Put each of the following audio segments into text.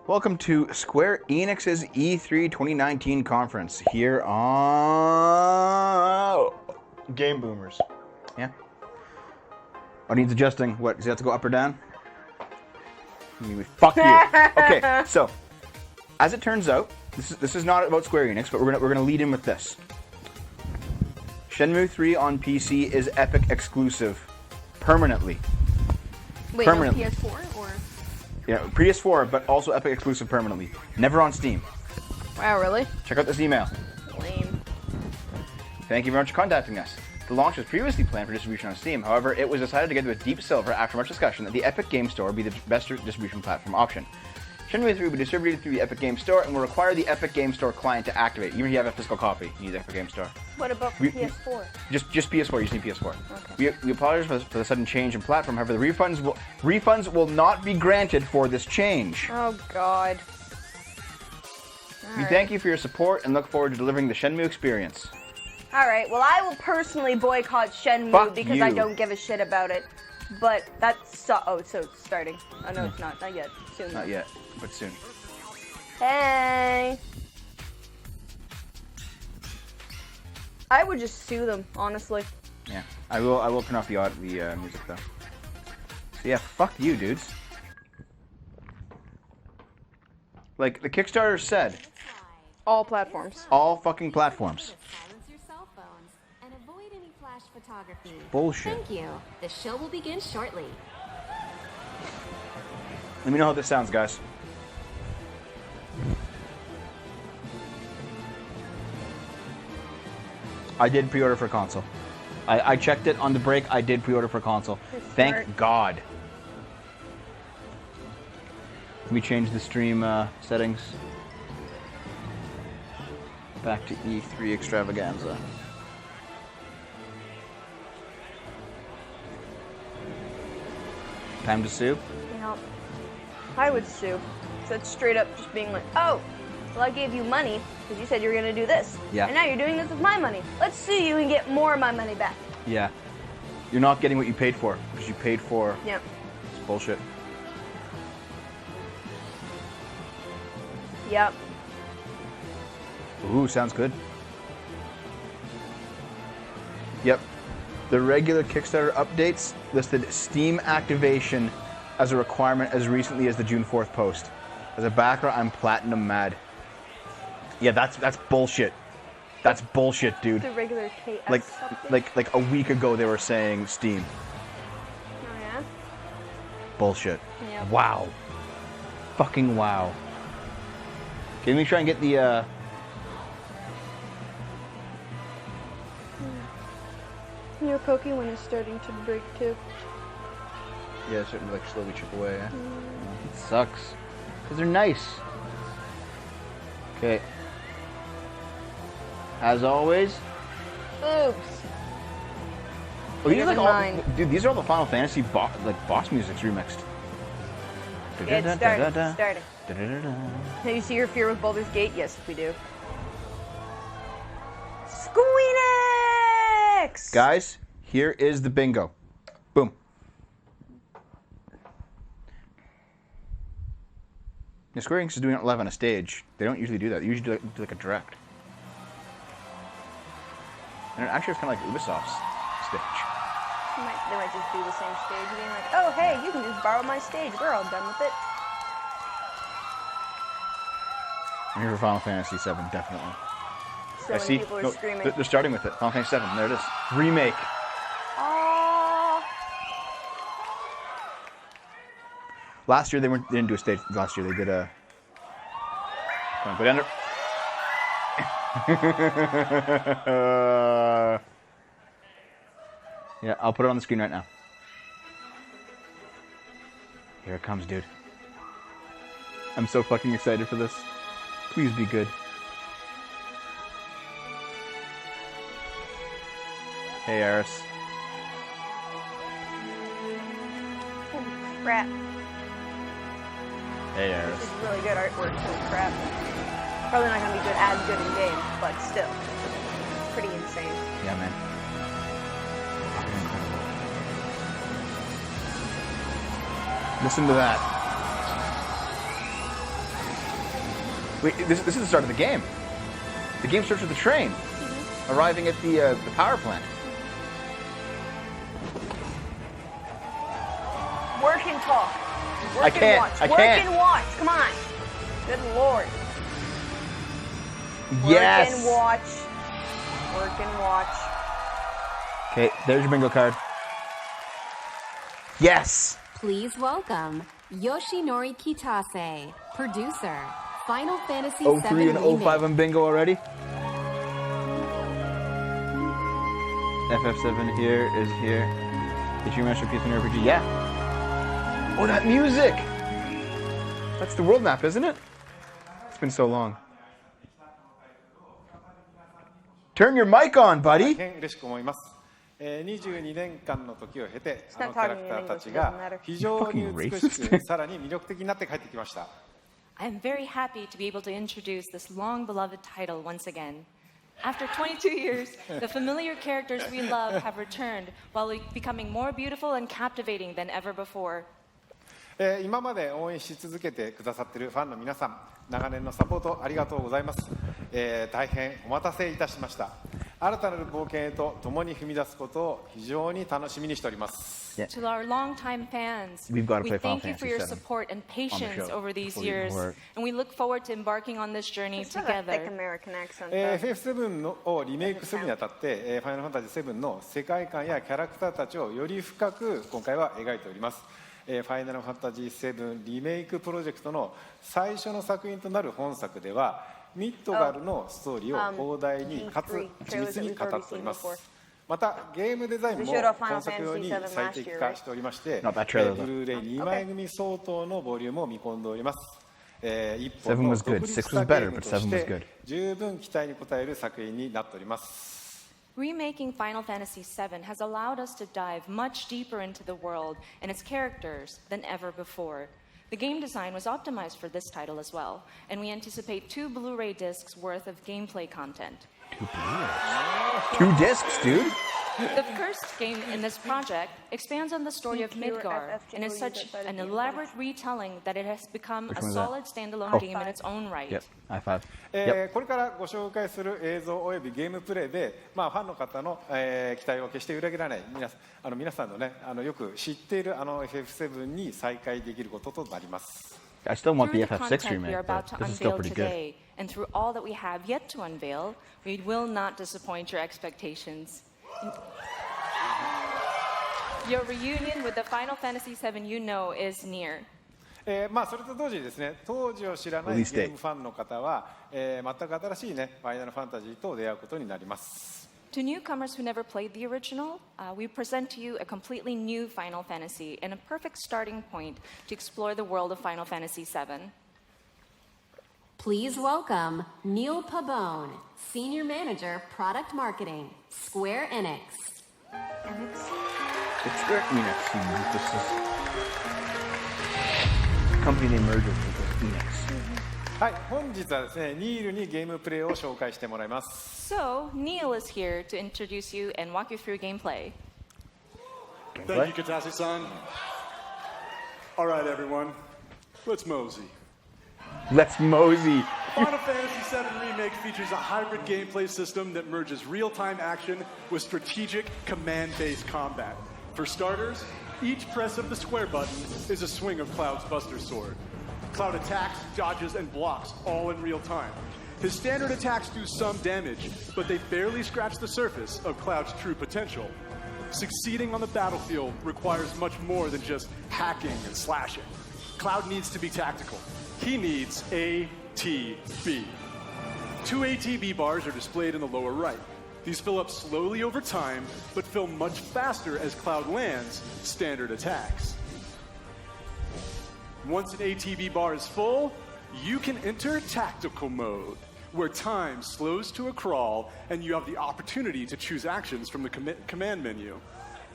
Welcome to Square Enix's E3 2019 conference here on Game Boomers. Yeah. Oh, needs adjusting. What, does it have to go up or down? Fuck you. Okay, so, as it turns out, this is not about Square Enix, but we're gonna lead in with this. Shenmue 3 on PC is Epic exclusive. Permanently. Wait, Permanently. no PS4 or? Yeah, PS4, but also Epic exclusive permanently. Never on Steam. Wow, really? Check out this email. Lame. Thank you very much for contacting us. The launch was previously planned for distribution on Steam. However, it was decided to get to a deep silver after much discussion that the Epic Game Store would be the best distribution platform option. Shenmue 3 will be distributed through the Epic Game Store and will require the Epic Game Store client to activate. Even if you have a physical copy, you need the Epic Game Store. What about PS4? Just PS4. You just need PS4. Okay. We apologize for the sudden change in platform. However, the refunds will not be granted for this change. Oh God. We thank you for your support and look forward to delivering the Shenmue experience. Alright, well I will personally boycott Shenmue Fuck because I you. don't give a shit about it. But that's so it's starting. Oh no, it's not yet. Soon. Not yet, but soon. Hey. I would just sue them, honestly. Yeah, I will turn off the music though. So yeah, fuck you, dudes. Like the Kickstarter said, All platforms. all fucking platforms. Silence your cell phones and avoid any flash photography. Bullshit. Thank you. The show will begin shortly. Let me know how this sounds, guys. I did pre-order for console. I checked it on the break. I did pre-order for console. Thank smart. God. Let me change the stream settings. Back to E3 Extravaganza. Time to sue? Yeah. I would sue. So it's straight up just being like, oh, well I gave you money because you said you were gonna do this. Yeah. And now you're doing this with my money. Let's sue you and get more of my money back. Yeah. You're not getting what you paid for because you paid for Yeah. this bullshit. Yep. Ooh, sounds good. Yep. The regular Kickstarter updates listed Steam activation as a requirement as recently as the June 4th post. As a backer, I'm platinum mad. Yeah, that's bullshit. That's bullshit, dude. The regular KS Like update. a week ago they were saying Steam. Oh yeah? Bullshit. Yep. Wow. Fucking wow. Okay, let me try and get the Your Pokemon is starting to break too. yeah, certainly like slowly chip away, yeah? It sucks. Because they're nice. Okay. As always. Oops. Oh, these are like Never all, mind. dude, these are all the Final Fantasy boss musics remixed. Yeah, it's starting. It's starting. Da-da-da-da. Have you see your fear with Baldur's Gate? Yes, we do. Squeenix! Guys, here is the bingo. Boom. The Square Enix is doing it live on a stage. They don't usually do that. They usually do like a direct. And it actually is kind of like Ubisoft's stage. They might just do the same stage, being like, oh, hey, you can just borrow my stage. We're all done with it. I'm here for Final Fantasy VII, definitely. So many people are screaming. They're starting with it. Final Fantasy VII. There it is. Remake. Aww. Last year they didn't do a stage. Last year they did a. Come on, put it under. Yeah, I'll put it on the screen right now. Here it comes, dude. I'm so fucking excited for this. Please be good. Hey, Eris. Holy crap. Hey, This Eris. is really good artwork. Holy crap. Probably not going to be as good in game, but still. Pretty insane. Yeah, man. Fucking incredible. Listen to that. Wait, this is the start of the game. The game starts with the train arriving at the power plant. Work and talk. Work I can't. And watch. I Work can't. and watch. Come on. Good Lord. Yes. Work and watch. Work and watch. Okay, there's your bingo card. Yes. Please welcome Yoshinori Kitase, producer, Final Fantasy 03 VII and Remake. 05 on bingo already. FF7 here is here. Did you masterpiece in RPG? Yeah. Oh, that music! That's the world map, isn't it? It's been so long. Turn your mic on, buddy. 大変嬉しく思います。22年間の時を経て、あのキャラクターたちが非常に美しく、さらに魅力的になって帰ってきました。I'm very happy to be able to introduce this long-beloved title once again. After 22 years, the familiar characters we love have returned while becoming more beautiful and captivating than ever before. 今まで応援し続けてくださっているファンの皆さん、長年のサポートありがとうございます。大変お待たせいたしました。新たなる冒険へと共に踏み出すことを非常に楽しみにしております。To our longtime fans, We've got to we play Final thank you for Fantasy your VII support and patience show over these before we years, work. and we look forward to embarking on this journey It's not a thick together. American accent. though. FF7 をリメイクするにあたって、ファイナルファンタジー7の世界観やキャラクターたちをより深く今回は描いております。ファイナルファンタジー7リメイクプロジェクトの最初の作品となる本作では、ミッドガルのストーリーを広大にかつ緻密に語っております。またゲームデザインも本作用に最適化しておりまして、ブルーレイ2枚組相当のボリュームを見込んでおります。一本の独立したゲームとして十分期待に応える作品になっております。Remaking Final Fantasy VII has allowed us to dive much deeper into the world and its characters than ever before. The game design was optimized for this title as well, and we anticipate 2 Blu-ray discs worth of gameplay content. 2 discs, dude. The first game in this project expands on the story of Midgar and is such an elaborate retelling that it has become a solid standalone game in its own right. Yep, high five. これからご紹介する映像およびゲームプレイで、ファンの方の、期待を決して裏切らない皆さんのね、よく知っているFF7 に再会できることとなります。I still want the Through the FF6 content we remake, are about but to this is still unveil pretty good. today, and through all that we have yet to unveil, we will not disappoint your expectations. Your reunion with the Final Fantasy VII you know is near. それと同時にですね、当時を知らないゲームファンの方は、全く新しいね、ファイナルファンタジーと出会うことになります。To newcomers who never played the original, we present to you a completely new Final Fantasy and a perfect starting point to explore the world of Final Fantasy VII. Please welcome Neil Pabone, Senior Manager, Product Marketing, Square Enix. It's Square Enix. This is company name merger with Enix. はい、本日はですね、ニールにゲームプレイを紹介してもらいます。So, Neil is here to introduce you and walk you through gameplay. Thank you, Katase-san. All right, everyone, let's mosey. Let's mosey. Final Fantasy VII Remake features a hybrid gameplay system that merges real-time action with strategic command-based combat. For starters, each press of the square button is a swing of Cloud's Buster Sword. Cloud attacks, dodges, and blocks all in real time. His standard attacks do some damage, but they barely scratch the surface of Cloud's true potential. Succeeding on the battlefield requires much more than just hacking and slashing. Cloud needs to be tactical. He needs ATB. 2 ATB bars are displayed in the lower right. These fill up slowly over time, but fill much faster as Cloud lands standard attacks. Once an ATB bar is full, you can enter tactical mode, where time slows to a crawl and you have the opportunity to choose actions from the command menu.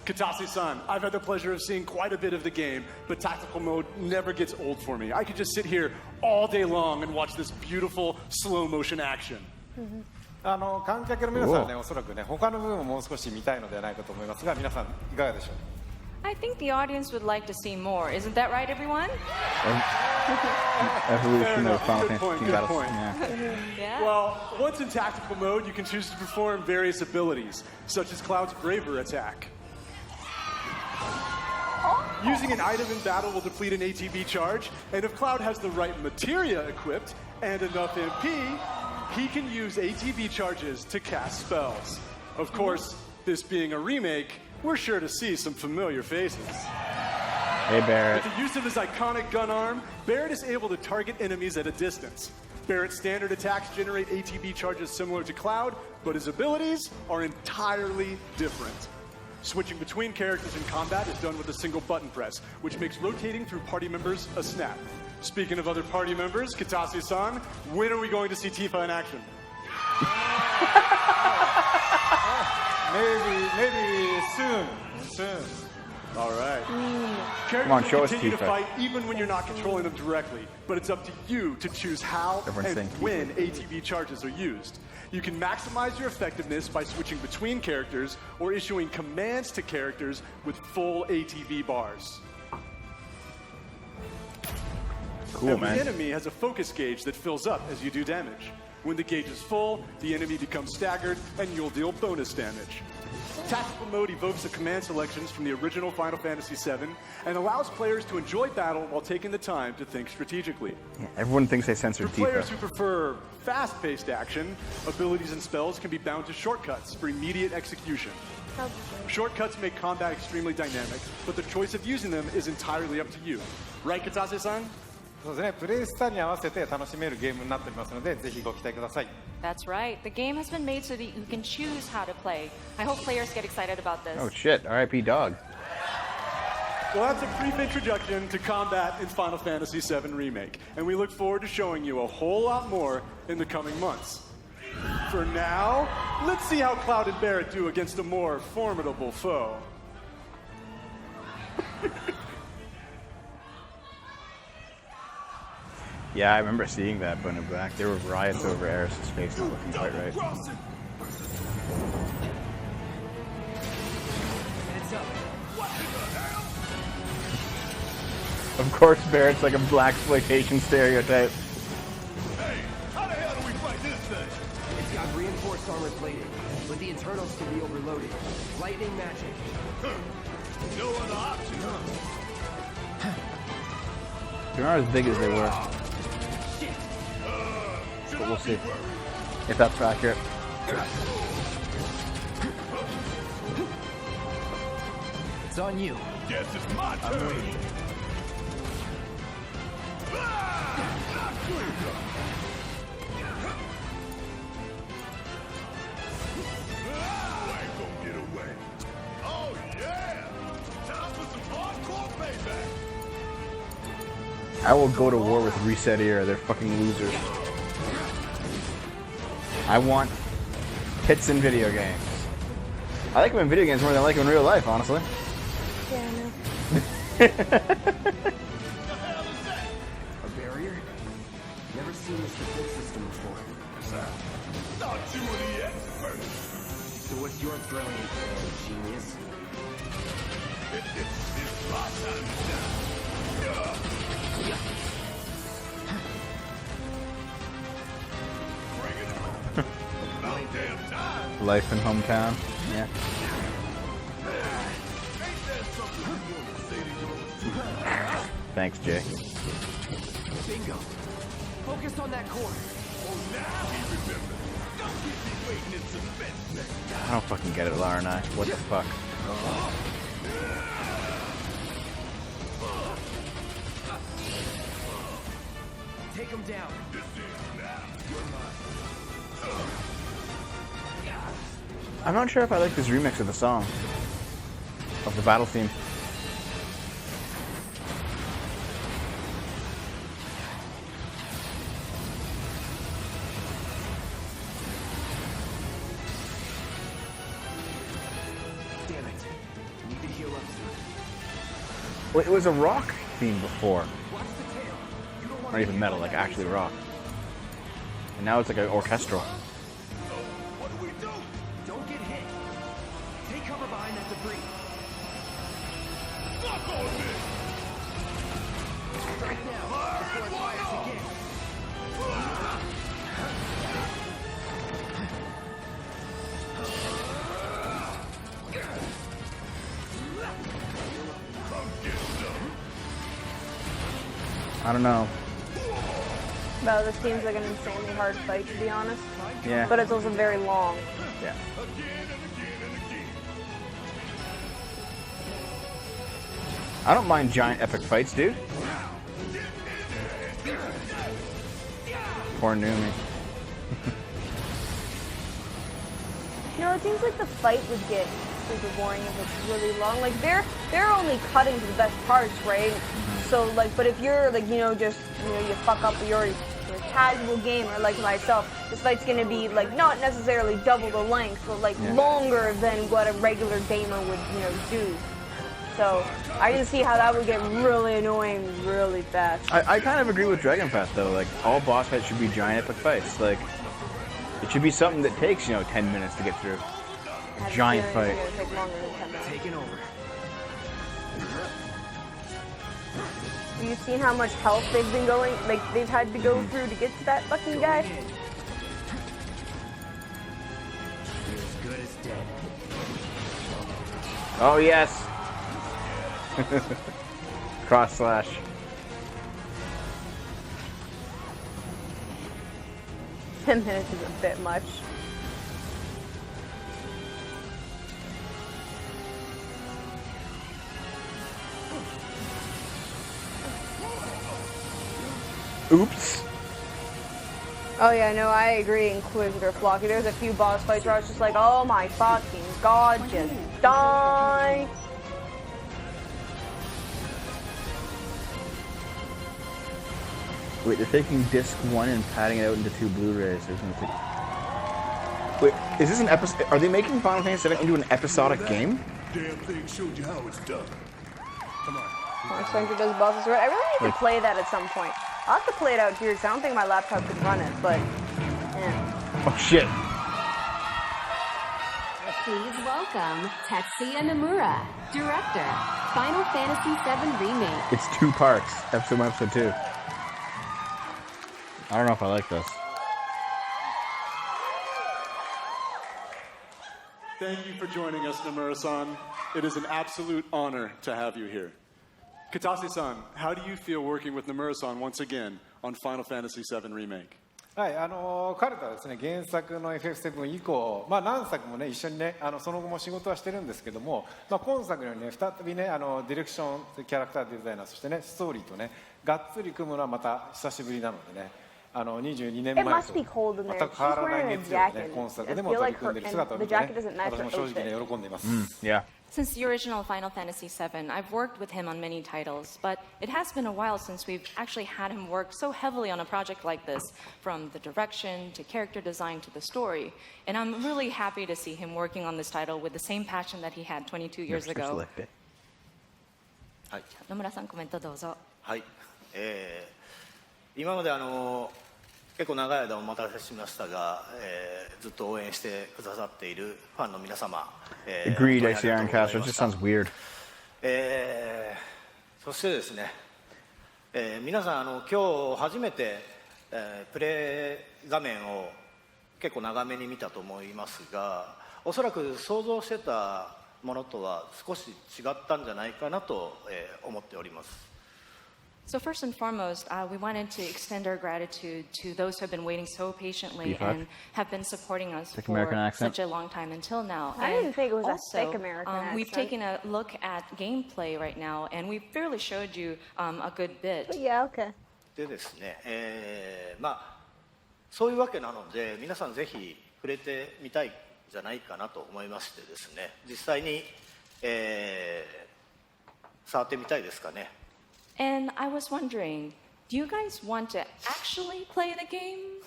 Katase-san, I've had the pleasure of seeing quite a bit of the game, but tactical mode never gets old for me. I could just sit here all day long and watch this beautiful slow motion action. 観客の皆さんはね、おそらくね、他の部分ももう少し見たいのではないかと思いますが、皆さんいかがでしょう。I think the audience would like to see more. Isn't that right, everyone? Evolution of Final Good Fantasy point, 15 good battles. point. Yeah. Yeah. Well, once in tactical mode, you can choose to perform various abilities, such as Cloud's Braver attack. Using an item in battle will deplete an ATB charge, and if Cloud has the right materia equipped and enough MP, he can use ATB charges to cast spells. Of course, this being a remake, we're sure to see some familiar faces. Hey, Barrett. With the use of his iconic gun arm, Barrett is able to target enemies at a distance. Barrett's standard attacks generate ATB charges similar to Cloud, but his abilities are entirely different. Switching between characters in combat is done with a single button press, which makes rotating through party members a snap. Speaking of other party members, Kitase-san, when are we going to see Tifa in action? Maybe soon. All right. Characters Come on, show will us continue to Tifa. fight even when you're not controlling them directly, but it's up to you to choose how Everyone's and saying Tifa. when ATB charges are used. You can maximize your effectiveness by switching between characters or issuing commands to characters with full ATB bars. Cool, Every man. enemy has a focus gauge that fills up as you do damage. When the gauge is full, the enemy becomes staggered and you'll deal bonus damage. Tactical mode evokes the command selections from the original Final Fantasy VII and allows players to enjoy battle while taking the time to think strategically. Yeah, everyone thinks they censored For players who Tifa. prefer fast-paced action, abilities and spells can be bound to shortcuts for immediate execution. Shortcuts make combat extremely dynamic, but the choice of using them is entirely up to you. Right, Kitase-san? そうですね、プレイスタイルに合わせて楽しめるゲームになっておりますので、ぜひご期待ください。 That's right. The game has been made so that you can choose how to play. I hope players get excited about this. Oh shit, R.I.P. dog. Well, that's a brief introduction to combat in Final Fantasy VII Remake, and we look forward to showing you a whole lot more in the coming months. For now, let's see how Cloud and Barrett do against a more formidable foe. Yeah, I remember seeing that, but in black, there were riots over Eris' face not looking quite right. Of course, Barrett's like a black exploitation stereotype. Hey, how the hell do we fight this thing? It's got reinforced armor plating, but the internals can be overloaded. Lightning magic. No other option, huh? They're not as big as they were, but we'll see if that's accurate. It's on you. Guess it's my turn. I ain't gonna get away. Oh yeah! Time for some hardcore payback. I will go to war with Reset Era. They're fucking losers. I want hits in video games. I like them in video games more than I like them in real life, honestly. Yeah, I know. A barrier? Never seen this defense system before. Thought you were the expert. So what's your brilliant plan, genius? It's my time to shine. Bring it on. About damn time. Life in hometown. Yeah. Ain't that something you want to say to yours? Thanks, Jay. Bingo. Focus on that core. Oh, now he remembers. Don't keep me waiting in suspense. I don't fucking get it, Lara and I. What the fuck? Take him down. This is now. I'm not sure if I like this remix of the song. Of the battle theme. Damn it. Need to heal up soon. Well, it was a rock theme before. Watch the tail. You don't want Not even metal, like actually rock. And now it's like an orchestral. What do we do? Don't get hit. Take cover behind that debris. Strike now before it fires again. I don't know. Well, this seems like an insanely hard fight, to be honest. Yeah. But it's also very long. Yeah. I don't mind giant epic fights, dude. Poor Numi. You know, it seems like the fight would get super boring if it's really long. Like they're only cutting to the best parts, right? So like, but if you're like, you know, just you fuck up, you're a casual gamer like myself, this fight's gonna be like not necessarily double the length, but like longer than what a regular gamer would, do. So I can see how that would get really annoying really fast. I kind of agree with Dragon Path though. Like all boss fights should be giant epic fights. Like it should be something that takes 10 minutes to get through. A giant fight. Take longer than 10 minutes. Taking over. Have you seen how much health they've been going? Like they've had to go through to get to that fucking guy. You're as good as dead. Oh yes. Cross slash. $10 minutes is a bit much. Oops. Oh yeah, no, I agree, Inquisitor Flocky. There's a few boss fights where I was just like, oh my fucking god, just die! Wait, they're taking disc 1 and padding it out into 2 Blu-rays. Wait, is this an episode? Are they making Final Fantasy VII into an episodic game? Damn thing showed you how it's done. Come on. Spencer does bosses right. I really need to play that at some point. I'll have to play it out here because I don't think my laptop could run it, but yeah. Oh shit. Please welcome Tetsuya Nomura, director, Final Fantasy VII Remake. It's 2 parts. Episode 1, episode 2. I don't know if I like this. Thank you for joining us, Nomura-san. It is an absolute honor to have you here. Katase-san, how do you feel working with Nomura-san once again on Final Fantasy VII Remake? はい、彼とはですね、原作の FF7 以降、何作もね、一緒にね、その後も仕事はしてるんですけども、今作のね、再びね、ディレクション、キャラクターデザイナー、そしてね、ストーリーとね、がっつり組むのはまた久しぶりなのでね、22年前と全く変わらない熱量でね、今作でも取り組んでいる姿を見てね、私も正直ね、喜んでいます。Yeah. Since the original Final Fantasy VII, I've worked with him on many titles, but it has been a while since we've actually had him work so heavily on a project like this, from the direction to character design to the story. And I'm really happy to see him working on this title with the same passion that he had 22 years ago. はい、野村さん、コメントどうぞ。はい、今まで結構長い間お待たせしましたが、ずっと応援してくださっているファンの皆様、Agreed, I see Iron Castle. It just sounds weird. そしてですね、皆さん今日初めて、プレイ画面を結構長めに見たと思いますが、おそらく想像してたものとは少し違ったんじゃないかなと、思っております。So first and foremost, we wanted to extend our gratitude to those who have been waiting so patiently and have been supporting us for such a long time until now. I didn't think it was also, a thick American accent. We've taken a look at gameplay right now, and we've fairly showed you a good bit. But yeah, okay. でですね、そういうわけなので、皆さんぜひ触れてみたいんじゃないかなと思いましてですね、実際に、触ってみたいですかね。And I was wondering, do you guys want to actually play the game?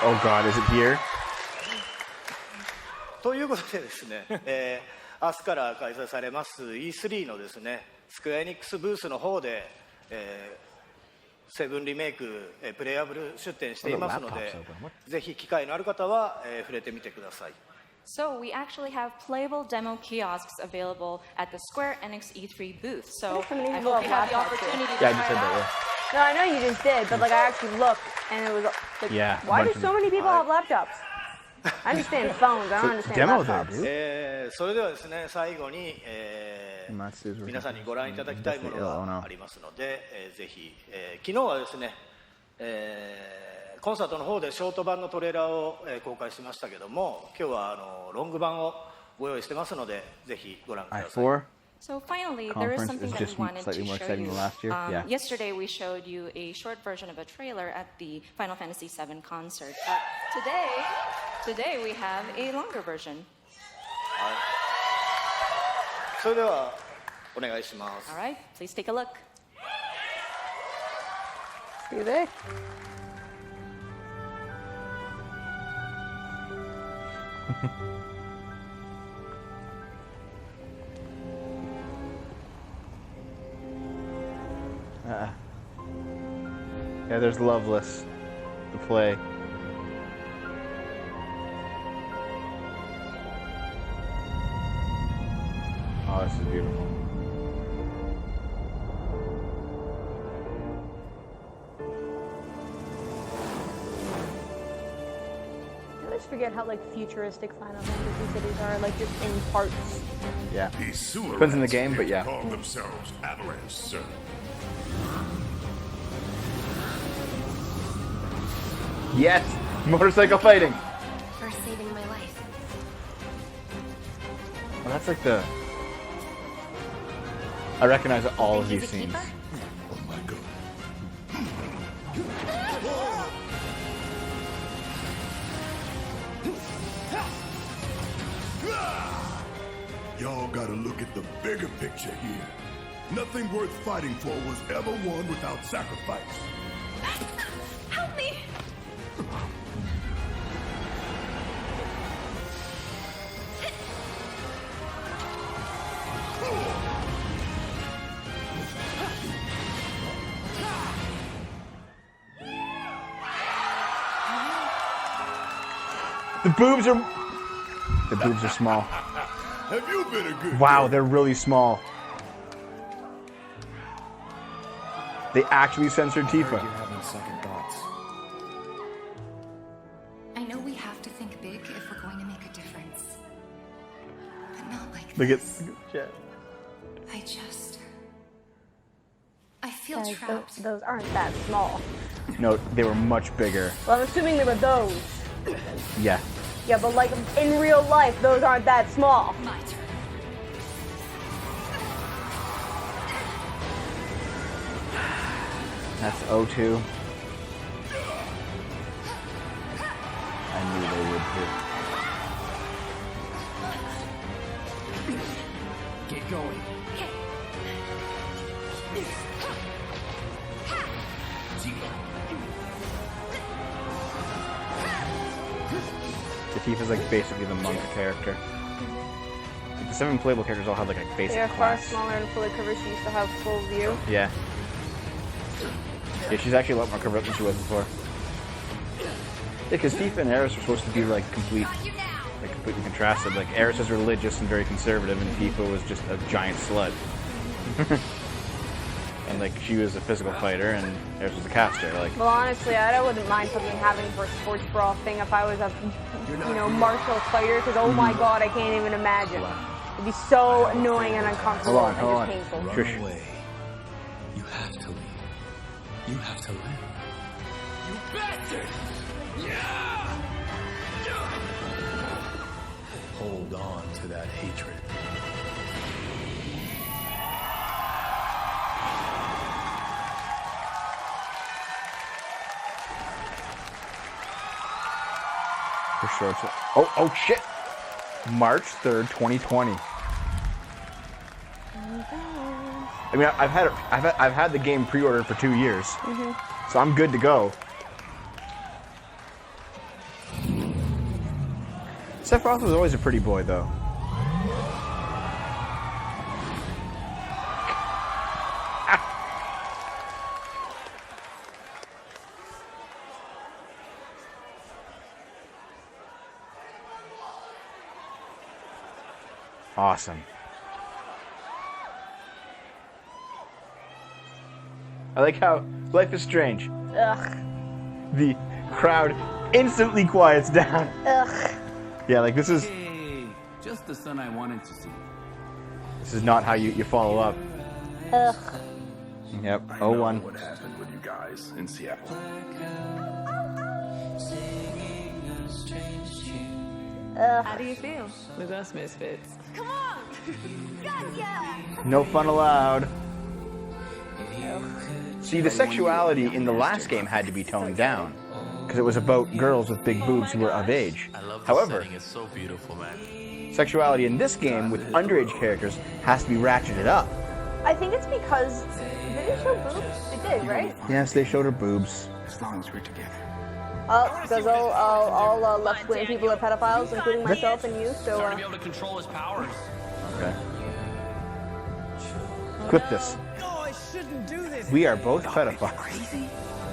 Oh God, is it here? ということでですね、明日から開催されます E3 のですね、スクエアエニックスブースの方で、セブンリメイク、プレイヤブル出展していますので、ぜひ機会のある方は、触れてみてください。So we actually have playable demo kiosks available at the Square Enix E3 booth. So I hope you have the opportunity to Yeah, I try just it said out. that. No, I know you just did, but like I actually looked and it was like, Yeah, a why do bunch of so many people have laptops? I understand phones. I don't understand demo there, laptops. dude. それではですね、最後に、 Matsu's version. 皆さんにご覧いただきたいもの Oh, が no. ありますので、ぜひ、昨日はですね、コンサートの方でショート版のトレーラーを、公開しましたけども、今日はロング版をご用意してますので、ぜひご覧ください。 I4. So finally, there is Conference something is that just we wanted slightly to more show exciting you. than last year. Yeah. Yesterday, we showed you a short version of a trailer at the Final Fantasy VII concert. Today we have a longer version. それではお願いします。 All right, please take a look. See there? Yeah, there's Loveless to play. Oh, this is beautiful. I always forget how like futuristic Final Fantasy cities are, like just in parts. Yeah. These sewer Depends on the rats game, but here yeah. call themselves Avalanche, sir. Yes! Motorcycle fighting! For saving my life. Well, that's like the... I recognize all of these He's a scenes. keeper? Oh my god. Y'all gotta look at the bigger picture here. Nothing worth fighting for was ever won without sacrifice. Help me! The boobs are... The boobs are small. Have you been a good Wow, girl? they're really small. They actually censored Tifa. having second thoughts. I know we have to think big if we're going to make a difference. But not like Look at... this. I feel Guys, trapped. those aren't that small. No, they were much bigger. Well, I'm assuming they were those. Yeah. Yeah, but like in real life, those aren't that small. My turn. That's O2. I knew they would too. Get going. Tifa's like basically the monk character. Like, the 7 playable characters all have like a basic They are far class. smaller and fully covered. She used to have full view. Yeah. Yeah, she's actually a lot more covered up than she was before. Yeah, because Tifa and Aeris are supposed to be like completely contrasted. Like Aeris is religious and very conservative, and Tifa was just a giant slut. And like she was a physical fighter, and Aeris was a caster. Like, Well, honestly, I wouldn't mind something happening for a sports brawl thing if I was a, martial fighter. Because oh my god, I can't even imagine. It'd be so annoying and uncomfortable Hold on. and just painful. Trish. Away. You have to leave. You have to live. You bastard! Hold on to that hatred. for sure. Oh shit! March 3rd, 2020. I mean, I've had the game pre-ordered for 2 years, so I'm good to go. Sephiroth was always a pretty boy, though. Awesome. I like how Life is Strange. Ugh. The crowd instantly quiets down. Ugh. Yeah, like this is Hey, just the son I wanted to see. this is not how you follow up. Ugh. Yep. 0-1. What happened with you guys in Seattle? How do you feel with us misfits? Come on! Gotcha! No fun allowed. See, the sexuality in the last game had to be toned down because it was about girls with big boobs who were of age. However, It's so beautiful, man. sexuality in this game with underage characters has to be ratcheted up. I think it's because did they show boobs? They did, right? Yes, they showed her boobs. As long as we're together. Oh, because all left-wing people are pedophiles, including myself and you. So. To be able to control his powers. Okay. Clip this. We are both pedophiles.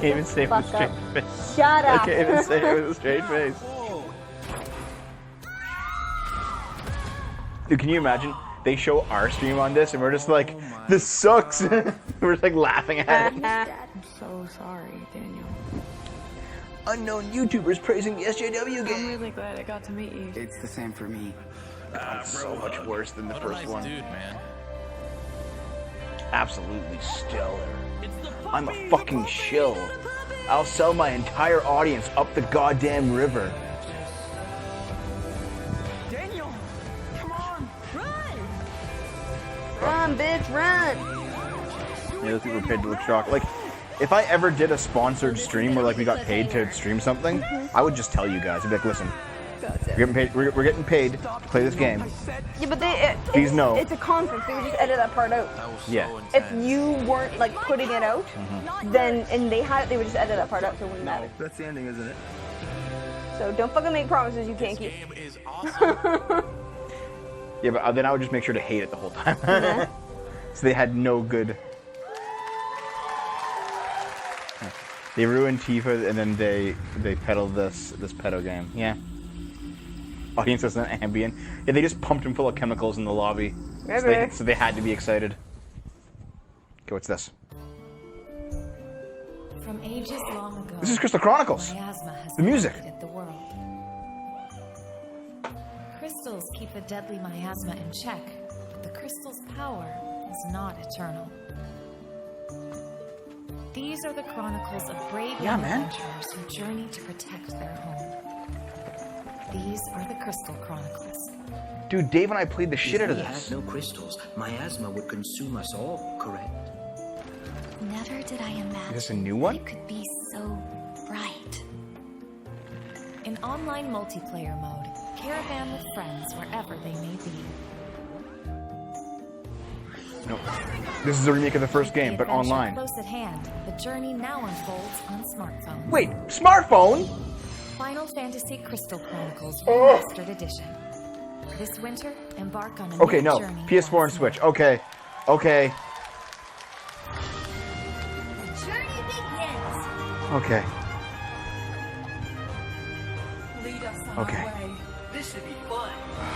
Can't even say it with a straight face. Shut I up. can't even say it with a straight face. Dude, can you imagine? They show our stream on this and we're just like, this sucks. We're just like laughing at it. I'm so sorry, Daniel. Unknown YouTubers praising the SJW I'm game. really glad I got to meet you. It's the same for me. So much worse than the first one. Dude, man. Absolutely stellar. I'm a fucking shill. I'll sell my entire audience up the goddamn river. Daniel, come on, run! Run, bitch, run! Yeah, those people are paid to look shocked. Like, if I ever did a sponsored stream where like we got paid to stream something, I would just tell you guys. I'd be like, listen, we're getting paid to play this game. Yeah, but Please know. It's a conference. They would just edit that part out. Yeah. If you weren't like putting it out, then and they had it, they would just edit that part out, so it wouldn't matter. That's the ending, isn't it? So don't fucking make promises you can't keep. Game is awesome. Yeah, but then I would just make sure to hate it the whole time. So they had no good. They ruined Tifa and then they peddled this pedo game. Yeah. Audience isn't ambient. Yeah, they just pumped him full of chemicals in the lobby. So they had to be excited. Okay, what's this? From ages long ago, This is Crystal Chronicles. miasma has The music. permeated the world. Crystals keep the deadly miasma in check, but the crystal's power is not eternal. These are the chronicles of brave young adventurers who journey to protect their home. These are the Crystal Chronicles. Dude, Dave and I played the shit out of If we this. had no crystals, miasma would consume us all, correct? Never did I imagine Is this a new one? it could be so bright. In online multiplayer mode, caravan with friends wherever they may be. No. This is a remake of the first game, The but adventure online. Close at hand, the journey now unfolds on smartphones. Wait, smartphone? Final Fantasy Crystal Chronicles Remastered Edition. This winter, embark on a Okay, new no. journey. PS4 and Switch. Okay. Okay. The journey begins. Okay. Lead us on Okay. our way. This should be fun.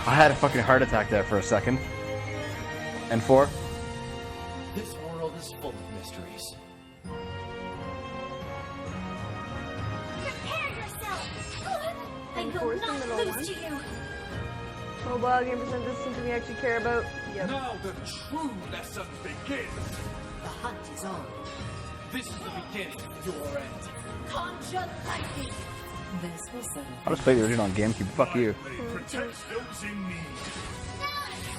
I had a fucking heart attack there for a second. And 4? This world is full of mysteries. Prepare yourself. I And will four's the not middle lose one. to you. Mobile game percent, this is something we actually care about. Yep. Now the true lesson begins. The hunt is on. This is the beginning of your end. Conjure lightning. This will settle. I'll just play the original on GameCube. Fuck you. Protect those in need.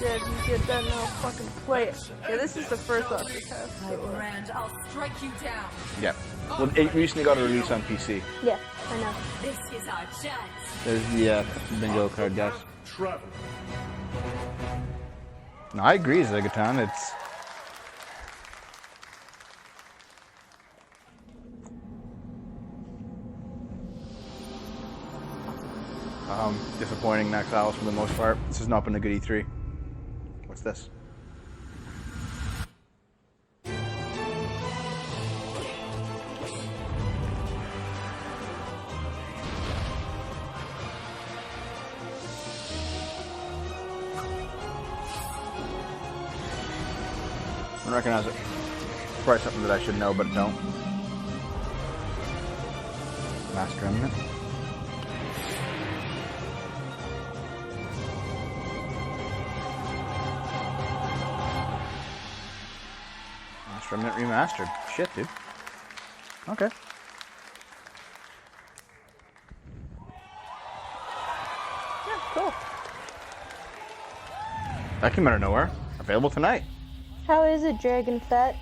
Yeah, you get that now. Fucking play it. Yeah, this is the first Octocast. Brand, I'll strike you down. Yeah. Well, it recently got a release on PC. Yeah, I know. This is our chance. There's the bingo card, guys. Travel. No, I agree, Zegaton. It's... disappointing Max Alice for the most part. This has not been a good E3. What's this? recognize it. Probably something that I should know, but don't. Master Remnant. Master Remnant remastered. Shit, dude. Okay. Yeah, cool. That came out of nowhere. Available tonight. How is it, Dragon Fett?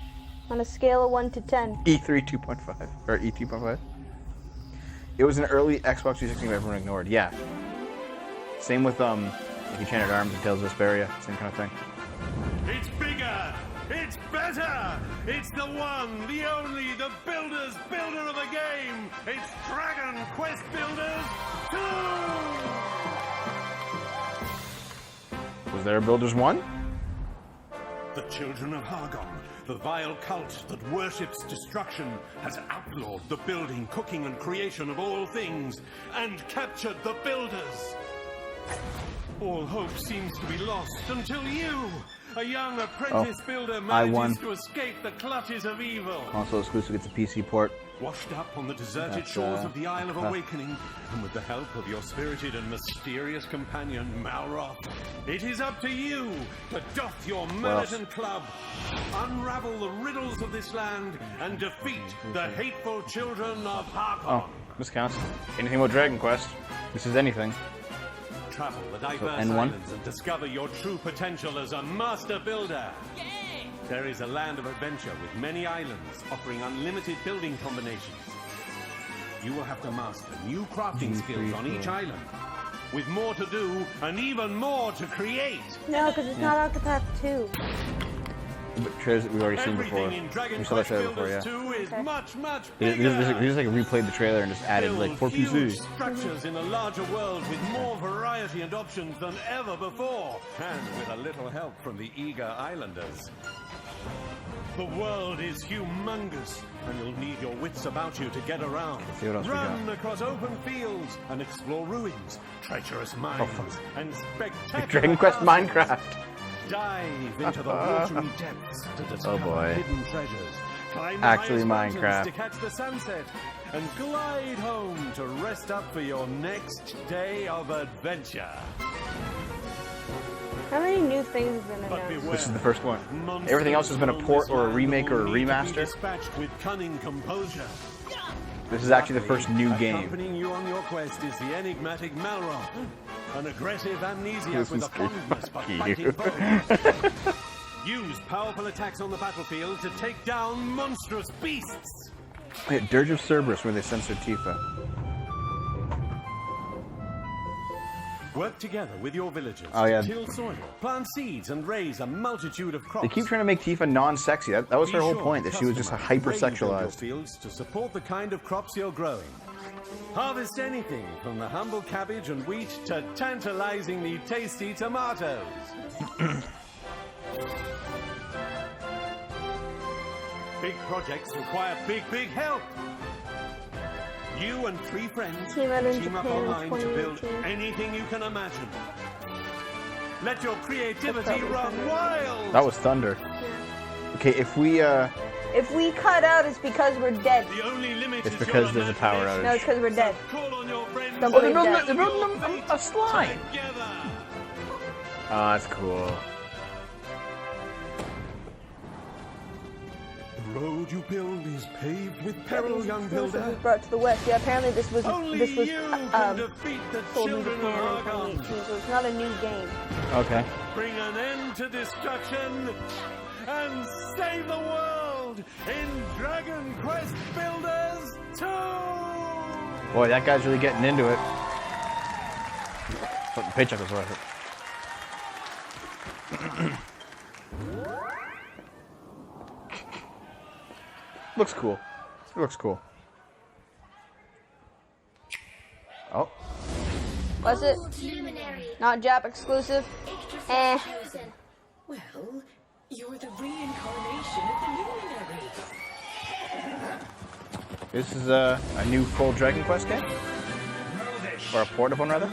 On a scale of 1 to 10. E3 2.5 or E2.5. It was an early Xbox 360 that everyone ignored. Yeah. Same with like Enchanted Arms and Tales of Vesperia. Same kind of thing. It's bigger! It's better! It's the one, the only, the builder of the game! It's Dragon Quest Builders 2! Was there a Builders 1? The children of Hargon, the vile cult that worships destruction, has outlawed the building, cooking, and creation of all things, and captured the builders. All hope seems to be lost until you, a young apprentice builder, manages to escape the clutches of evil. Console exclusive gets a PC port. Washed up on the deserted shores of the Isle of Awakening, and with the help of your spirited and mysterious companion, Malroth, it is up to you to doff your militant club, unravel the riddles of this land, and defeat the hateful children of Hargon. Oh, this counts. Anything with Dragon Quest. This is anything. Travel the diverse N1. islands and discover your true potential as a master builder. There is a land of adventure with many islands offering unlimited building combinations. You will have to master new crafting skills on each island, with more to do and even more to create. No, because it's not Octopath 2. But trailers that we've already seen before. We saw that trailer before, yeah. We just like replayed the trailer and just added like 4 PC. Structures in a larger world with more variety and options than ever before, and with a little help from the eager islanders. The world is humongous, and you'll need your wits about you to get around. See what else Run across open fields and explore ruins, treacherous mines, and spectacular Dragon Quest Minecraft. Dive into the watery depths to discover hidden treasures. Climb the Actually highest mountains Minecraft. to catch the sunset, and glide home to rest up for your next day of adventure. How many new things have been announced? This is the first one. Everything else has been a port or a remake or a remaster. Dispatched with cunning composure. This is actually the first new game. Accompanying you on your quest is the enigmatic Malroth, an aggressive amnesiac with a fondness for fighting foes. Use powerful attacks on the battlefield to take down monstrous beasts. Wait, Dirge of Cerberus, where they censored Tifa. Work together with your villagers Oh, yeah. to till soil, plant seeds, and raise a multitude of crops. They keep trying to make Tifa non-sexy. That was her whole point, that she was just a hyper-sexualized. Fields to support the kind of crops you're growing. Harvest anything from the humble cabbage and wheat to tantalizingly tasty tomatoes. Big projects require big help. You and 3 friends Came out in team up Japan in online to build 2018. anything you can imagine. Let your creativity run wild. That was Thunder. Okay, if we cut out, it's because we're dead. The only limit it's is because your there's a power outage. No, it's because we're dead. Call on your friends. Don't believe that. They're building a slime. Oh, that's cool. The road you build is paved with peril, young This builder. was brought to the West. Yeah, apparently this was Only you can defeat the sold in children Japan of in Hargon. 2018, so it's not a new game. Okay. Bring an end to destruction and save the world in Dragon Quest Builders 2! Boy, that guy's really getting into it. But the paycheck was worth it. Looks cool. It looks cool. Oh. Was it? Not Jap exclusive? Eh. Well, you're the reincarnation of the luminary. This is a new full Dragon Quest game? Or a port of one, rather?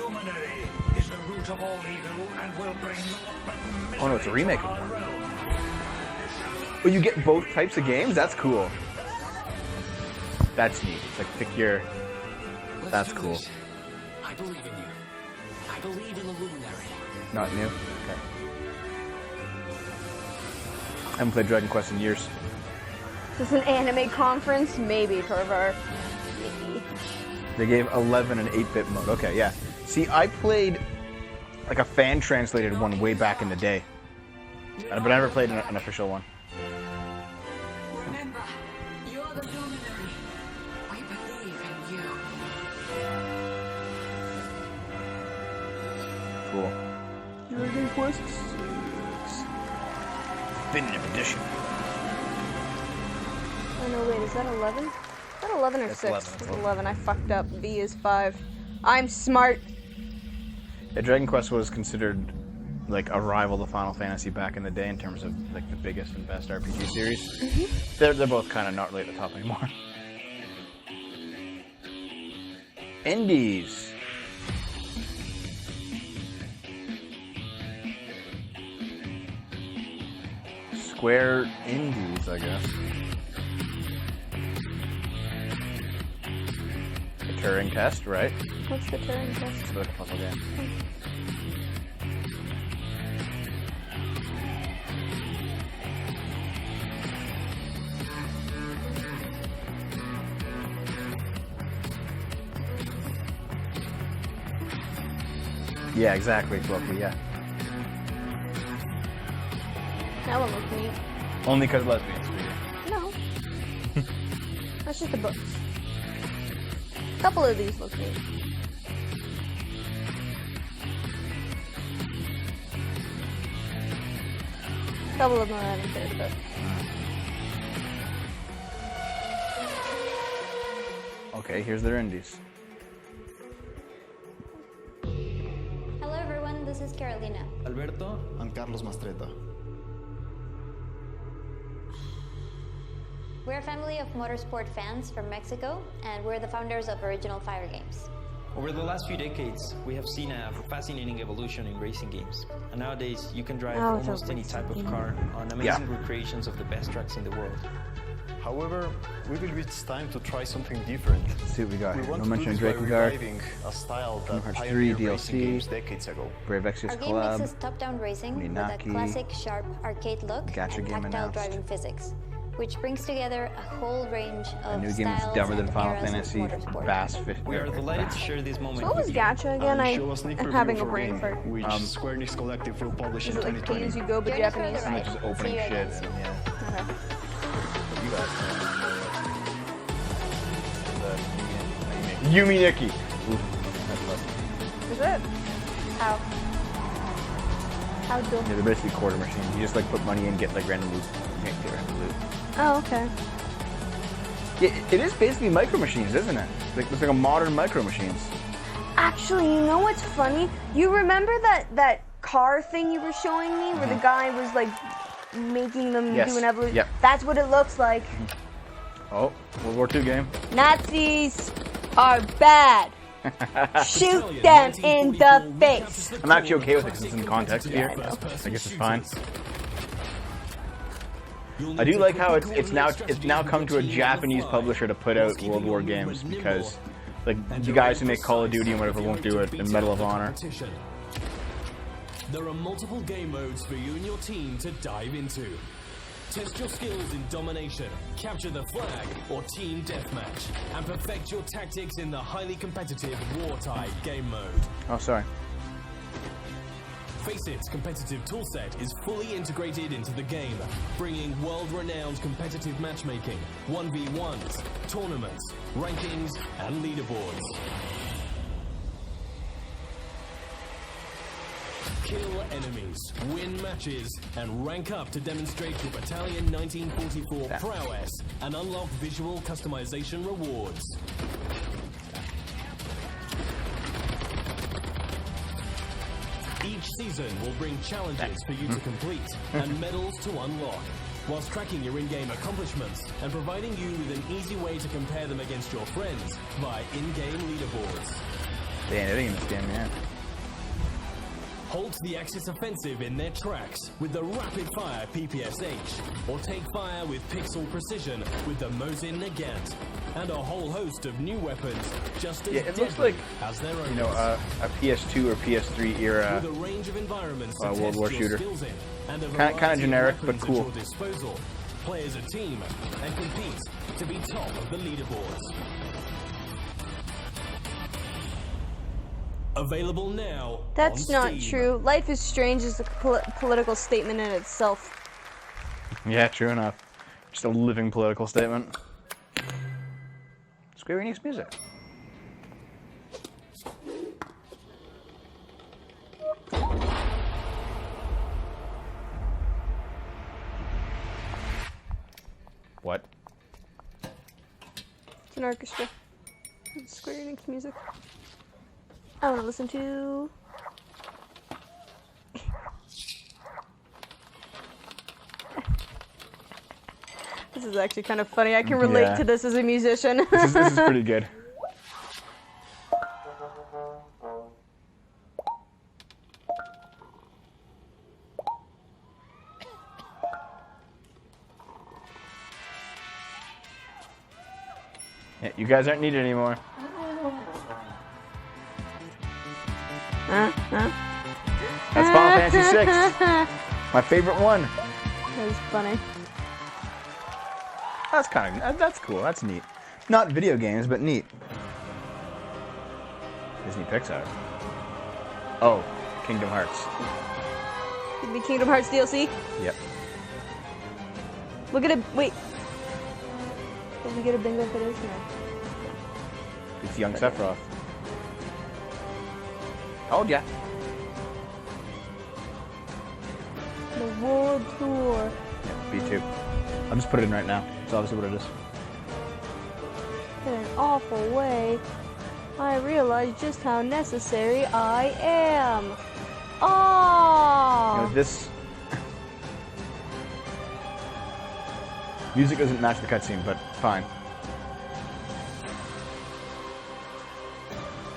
Oh no, it's a remake of one. Oh, you get both types of games? That's cool. That's neat. It's like pick your... That's cool. I believe in you. I believe in the Luminary. Not new? Okay. I haven't played Dragon Quest in years. Is this an anime conference? Maybe, Torvar. Maybe. They gave 11 an 8-bit mode. Okay, yeah. See, I played like a fan-translated one way back in the day. But I never played an official one. Remember, you're the Luminary. I believe in you. Cool. Dragon Quest 6. Definitive edition. Oh no, wait, is that 11? Is that 11 or That's 6? 11, It's 11. I fucked up. B is 5. I'm smart. Yeah, Dragon Quest was considered like a rival to Final Fantasy back in the day in terms of like the biggest and best RPG series. They're both kind of not really at the top anymore. Indies. Square Indies, I guess. The Turing test, right? What's the Turing test? It's like a puzzle game. Yeah, exactly, Floki, yeah. That one looks neat. Only because lesbians for you. No. That's just the books. A couple of these look neat. A couple of them I haven't cared about. Okay, here's their indies. Hello everyone, this is Carolina. Alberto and Carlos Mastreta. We're a family of motorsport fans from Mexico, and we're the founders of Original Fire Games. Over the last few decades, we have seen a fascinating evolution in racing games. And nowadays, you can drive almost any type of car on amazing recreations of the best tracks in the world. However, we believe it's time to try something different. Let's see what we got here. We want No to mention do of this by Drakengard. reviving a style that Kingdom Hearts 3 pioneered racing DLC. games decades ago. Brave Exvius Our game collab. mixes top-down racing with a Ninaki. classic, sharp arcade look Gacha and game tactile announced. driving physics, which brings together a whole range A of new game that's styles dumber than and Final eras of Fantasy. motorsport. Bass Fish. We are delighted to share this moment So what was with you. Gacha again? Show a sneak I'm preview having a of our brain game, fart. which Square Enix Collective will publish Is in it like 2020. pay-as-you-go but Journey further Japanese? right. Like just opening See you shit. guys. And, yeah. Okay. You guys. Yumi Nikki. Ooh, that's lovely. Is it? How? How do? Yeah, they're basically quarter machines. You just like put money in, get like random loot. Get random loot. Oh, okay. Yeah, it is basically micro machines, isn't it? It's like a modern micro machines. Actually, you know what's funny? You remember that car thing you were showing me, where the guy was like making them Yes. do an evolution? Yep. That's what it looks like. Oh, World War II game. Nazis are bad. Shoot them in the face. I'm actually okay with it because it's in context here. I know. I guess it's fine. I do like how it's now come to a Japanese publisher to put out World War games because like the guys who make Call of Duty and whatever won't do it, and Medal of Honor. There are multiple game modes for you and your team to dive into. Test your skills in domination, capture the flag, or team deathmatch, and perfect your tactics in the highly competitive Wartide game mode. Oh, sorry. Faceit competitive toolset is fully integrated into the game, bringing world-renowned competitive matchmaking, 1v1s, tournaments, rankings, and leaderboards. Kill enemies, win matches, and rank up to demonstrate your Battalion 1944 prowess and unlock visual customization rewards. Each season will bring challenges for you to complete and medals to unlock, whilst tracking your in-game accomplishments and providing you with an easy way to compare them against your friends via in-game leaderboards. They ain't editing this game, man. Halt the Axis offensive in their tracks with the rapid-fire PPSH, or take fire with pixel precision with the Mosin Nagant, and a whole host of new weapons just as it looks like, as their own. a PS2 or PS3 era With a range of environments World War shooter. And Kind of generic, but cool. Disposal. Play as a team and compete to be top of the leaderboards. Available now. That's on not Steam. true. Life is Strange is a political statement in itself. Yeah, true enough. Just a living political statement. Square Enix music. What? It's an orchestra. It's Square Enix music. I want to listen to. This is actually kind of funny. I can relate to this as a musician. This is pretty good. Yeah, you guys aren't needed anymore. That's Final Fantasy VI. My favorite one. That was funny. That's cool. That's neat. Not video games, but neat. Disney Pixar. Oh, Kingdom Hearts. The Kingdom Hearts DLC? Yep. Look at it. Wait. Did we get a bingo for this? No. It's young Sephiroth. Oh, yeah. The World Tour. Yeah, B2. I'll just put it in right now. It's obviously what it is. In an awful way, I realize just how necessary I am. Oh! This music doesn't match the cutscene, but fine.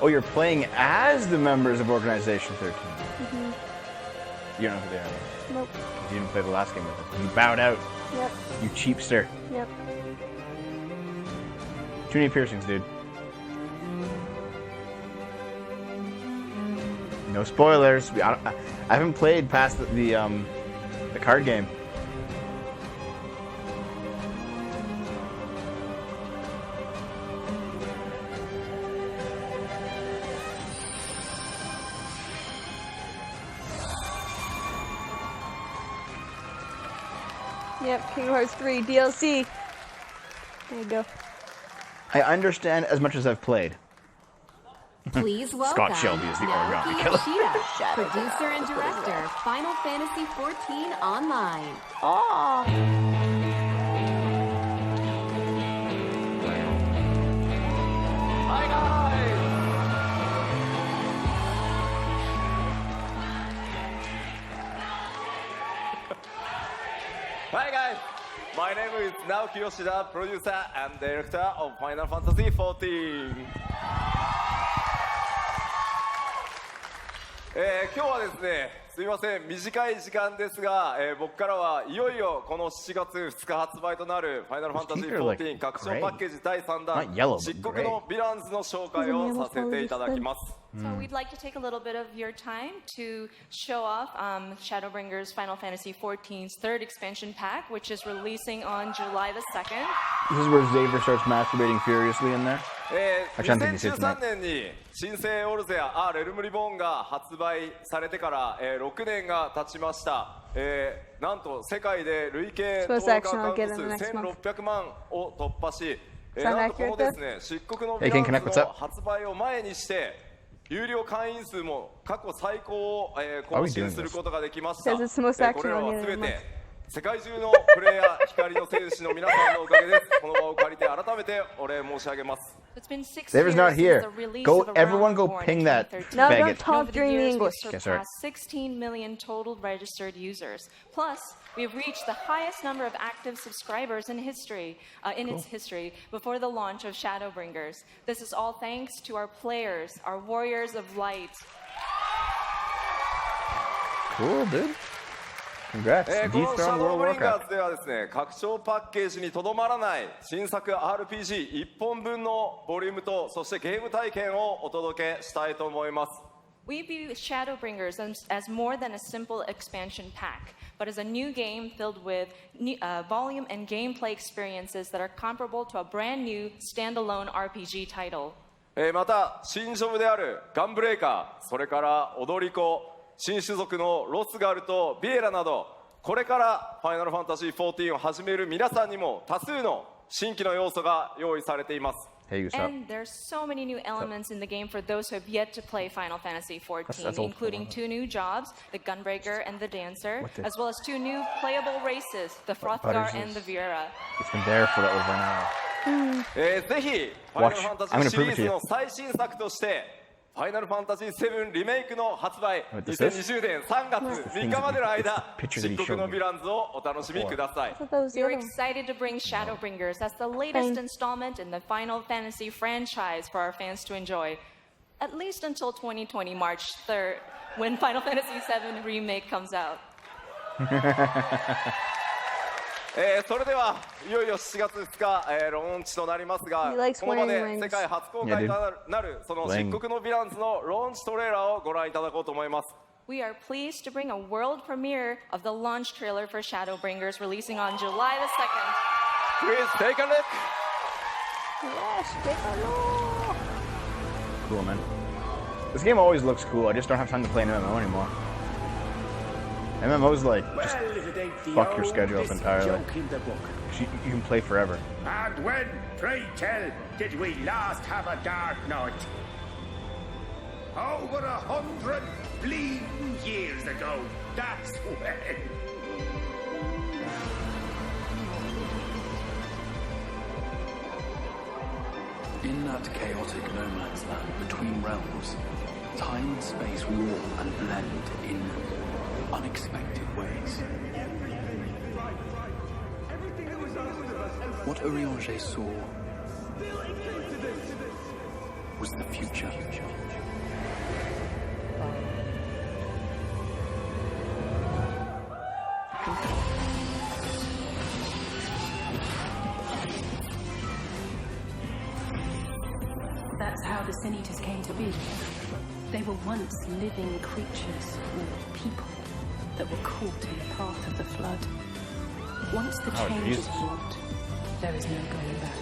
Oh, you're playing as the members of Organization 13. Mm-hmm. You don't know who they are. Nope. You didn't play the last game with them. You bowed out. Yep. You cheapster. Yep. Too many piercings, dude. No spoilers. I haven't played past the card game. Yep, Kingdom Hearts 3 DLC. There you go. I understand as much as I've played. Please welcome Scott Shelby is the origami killer. Yoshida, producer and director, Final Fantasy XIV Online. Oh. Hi guys! Hi guys! My name is Naoki Yoshida, producer and director of Final Fantasy XIV. 今日はですね、すみません、短い時間ですが、僕からはいよいよこの7月2日発売となるファイナルファンタジー14拡張パッケージ第3弾、漆黒のヴィランズの紹介をさせていただきます。So we'd like to take a little bit of your time to show off Shadowbringers Final Fantasy XIV's third expansion pack, which is releasing on July the 2nd. This is where Xavier starts masturbating furiously in there. 2013年に新生オルゼア・レルムリボーンが発売されてから、6年が経ちました。なんと世界で累計登録アカウント数1600万を突破し、なんとこのですね、漆黒のヴィランズの発売を前にして有料会員数も過去最高を更新することができました。これらは全て世界中のプレイヤー、光の戦士の皆さんのおかげです。この場を借りて改めてお礼申し上げます。Xavier's not here. Go, everyone go ping that No, don't faggot. talk during the English. We've surpassed 16 million total registered users. Plus, we've reached the highest number of active subscribers in history, its history, before the launch of Shadowbringers. This is all thanks to our players, our warriors of light. Cool, dude. Congrats. このシャ Dethroned ド World ーブリンガー Warcraft. ズではですね、拡張パッケージにとどまらない新作 RPG1 本分のボリュームとそしてゲーム体験をお届けしたいと思います。We view Shadowbringers as more than a simple expansion pack, but as a new game filled with volume and gameplay experiences that are comparable to a brand new standalone RPG title. また新ジョブであるガンブレイカー、それから踊り子、新種族のロスガルとビエラなど、これからファイナルファンタジー14を始める皆さんにも多数の新規の要素が用意されています。And there's so many new elements in the game for those who have yet to play Final Fantasy XIV, including 2 new jobs, the Gunbreaker and the Dancer, as well as 2 new playable races, the Frothgar and the Viera. It's been there for over an hour. ぜひファイナルファンタジーシリーズの最新作としてファイナルファンタジー7リメイクの発売、2020年3月3日までの間、漆黒のヴィランズをお楽しみください。We're excited to bring Shadowbringers as the latest installment in the Final Fantasy franchise for our fans to enjoy, at least until 2020 March 3rd, when Final Fantasy VII Remake comes out. それではいよいよ7月2日、ローンチとなりますが、この場で世界初公開となるその漆黒のヴィランズのローンチトレーラーをご覧いただこうと思います。We are pleased to bring a world premiere of the launch trailer for Shadowbringers, releasing on July the 2nd. Please take a look. Yes, take a look. Cool, man. This game always looks cool. I just don't have time to play an MMO anymore. MMO's like, just fuck your schedule up entirely. You can play forever. And when, pray tell, did we last have a dark night? Over 100 bleeding years ago, that's when. In that chaotic no man's land between realms, time and space warp and blend in unexpected ways. What Urianger saw was the future. That's how the Sin Eaters came to be. They were once living creatures, or people, that were caught in the path of the flood. Once the change is wrought, there is no going back.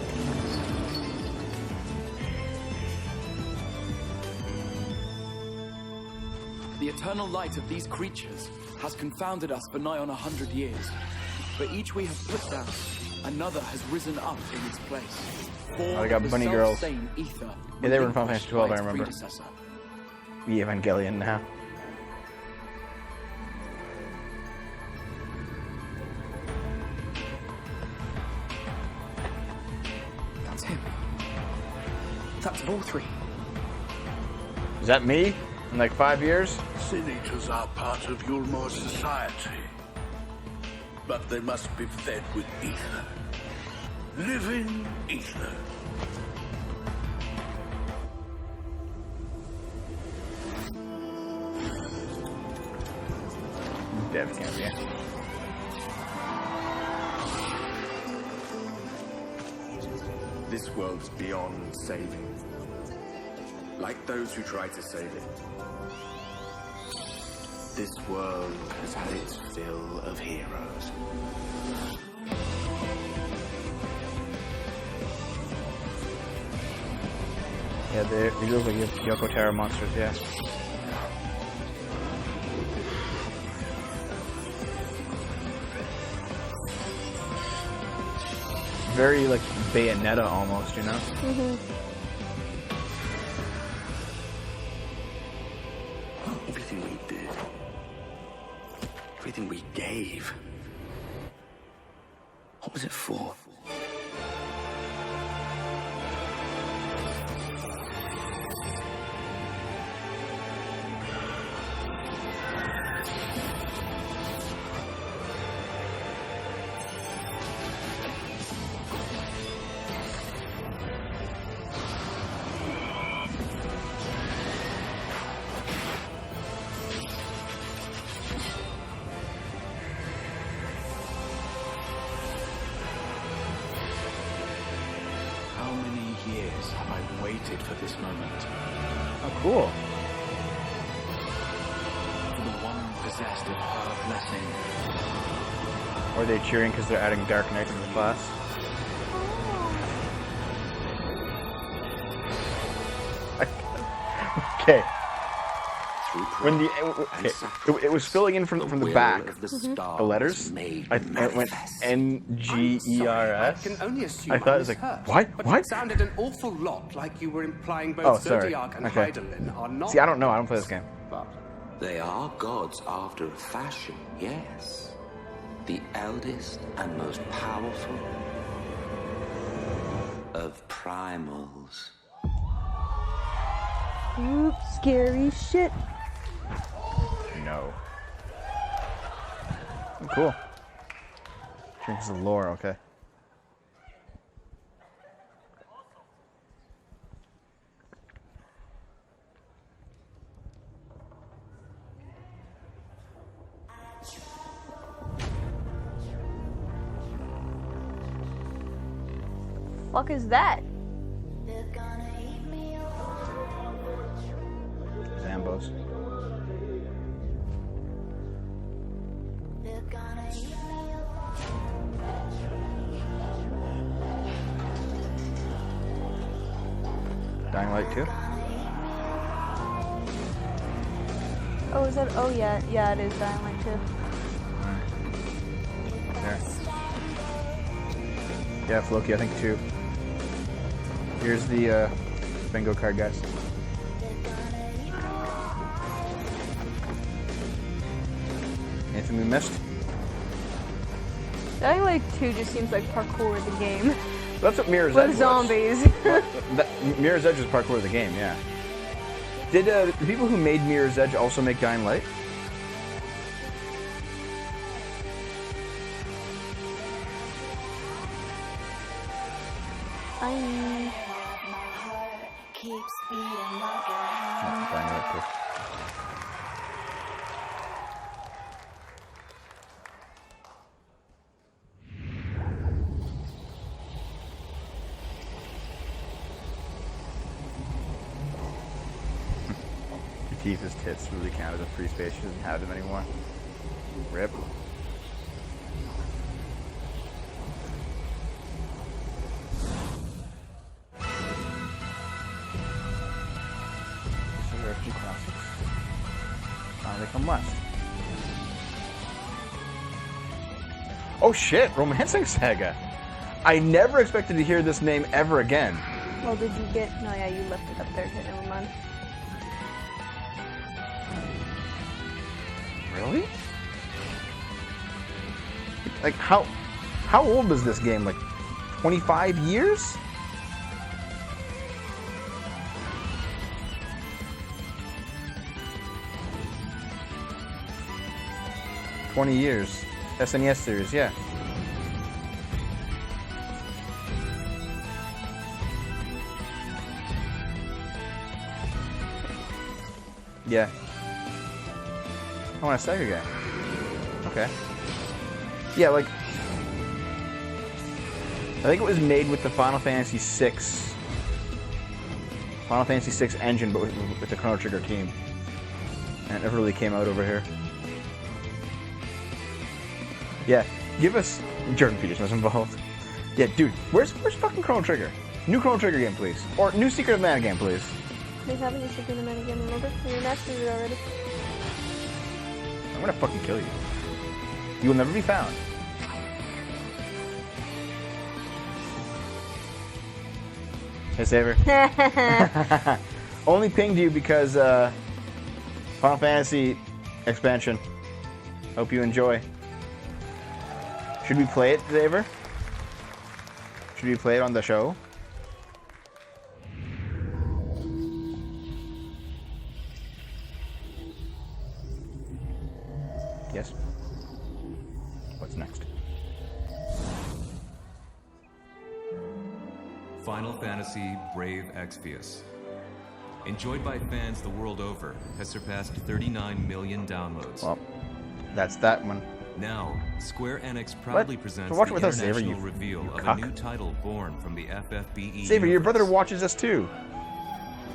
The eternal light of these creatures has confounded us for nigh on 100 years. But each we have put down, another has risen up in its place. I got bunny girls. Yeah, they were in Final Fantasy 12, I remember. The Evangelion now. That's him. That's Vorthree. Is that me? In like 5 years? Sin Eaters are part of Yulmor's society. But they must be fed with ether. Living ether. Dev camp, yeah. This world's beyond saving. Like those who try to save it. This world has had its fill of heroes. Yeah, they look like Yoko Taro monsters, yeah. Very like Bayonetta almost, you know? Mm-hmm. Everything we did, everything we gave, what was it for? years have I waited for this moment. Oh, cool. For the one possessed of her blessing. Or are they cheering because they're adding Dark Knight to the class? Okay. When the it was filling in from the back, the letters. I went NGERS. I thought it was like what? What? It sounded an awful lot like you were implying both Zodiac and Heidelin are not. See, I don't know. I don't play this game. They are gods after a fashion, yes. The eldest and most powerful of primals. Oops, scary shit. No. Oh, cool. Drinks the lore, okay. Fuck is that? Zambos. Dying Light 2? Oh, is that? Oh, yeah. Yeah, it is Dying Light 2. There. Yeah, Floki, I think 2. Here's the bingo card, guys. Anything we missed? Dying Light 2 just seems like parkour of the game. That's what Mirror's Edge was. With zombies. Mirror's Edge is parkour of the game, yeah. Did the people who made Mirror's Edge also make Dying Light? Dying Light 2. Tifa's tits really count as a free space. She doesn't have them anymore. Rip. So there are a few classics. Finally come last. Oh shit! Romancing Saga! I never expected to hear this name ever again. Well, did you get... No, yeah, you left it up there. Okay, never mind. Really? Like, how old is this game? Like, 25 years? $20 years. SNES series, yeah. Yeah. I want a Sega game. Okay. Yeah, like... I think it was made with the Final Fantasy VI engine, but with the Chrono Trigger team. And it never really came out over here. Yeah, give us... Jordan Peterson was involved. Yeah, dude, where's fucking Chrono Trigger? New Chrono Trigger game, please. Or new Secret of Mana game, please. They have a new Secret of Mana game, remember? We mastered it already. I'm gonna fucking kill you. You will never be found. Hey, Saver. Only pinged you because Final Fantasy expansion. Hope you enjoy. Should we play it, Saver? Should we play it on the show? Yes. What's next? Final Fantasy Brave Exvius. Enjoyed by fans the world over, has surpassed 39 million downloads. Well, that's that one. Now, Square Enix proudly presents watch the with us, Xavier, international you reveal of cuck. a new title born from the FFBE Xavier, your brother universe. watches us too.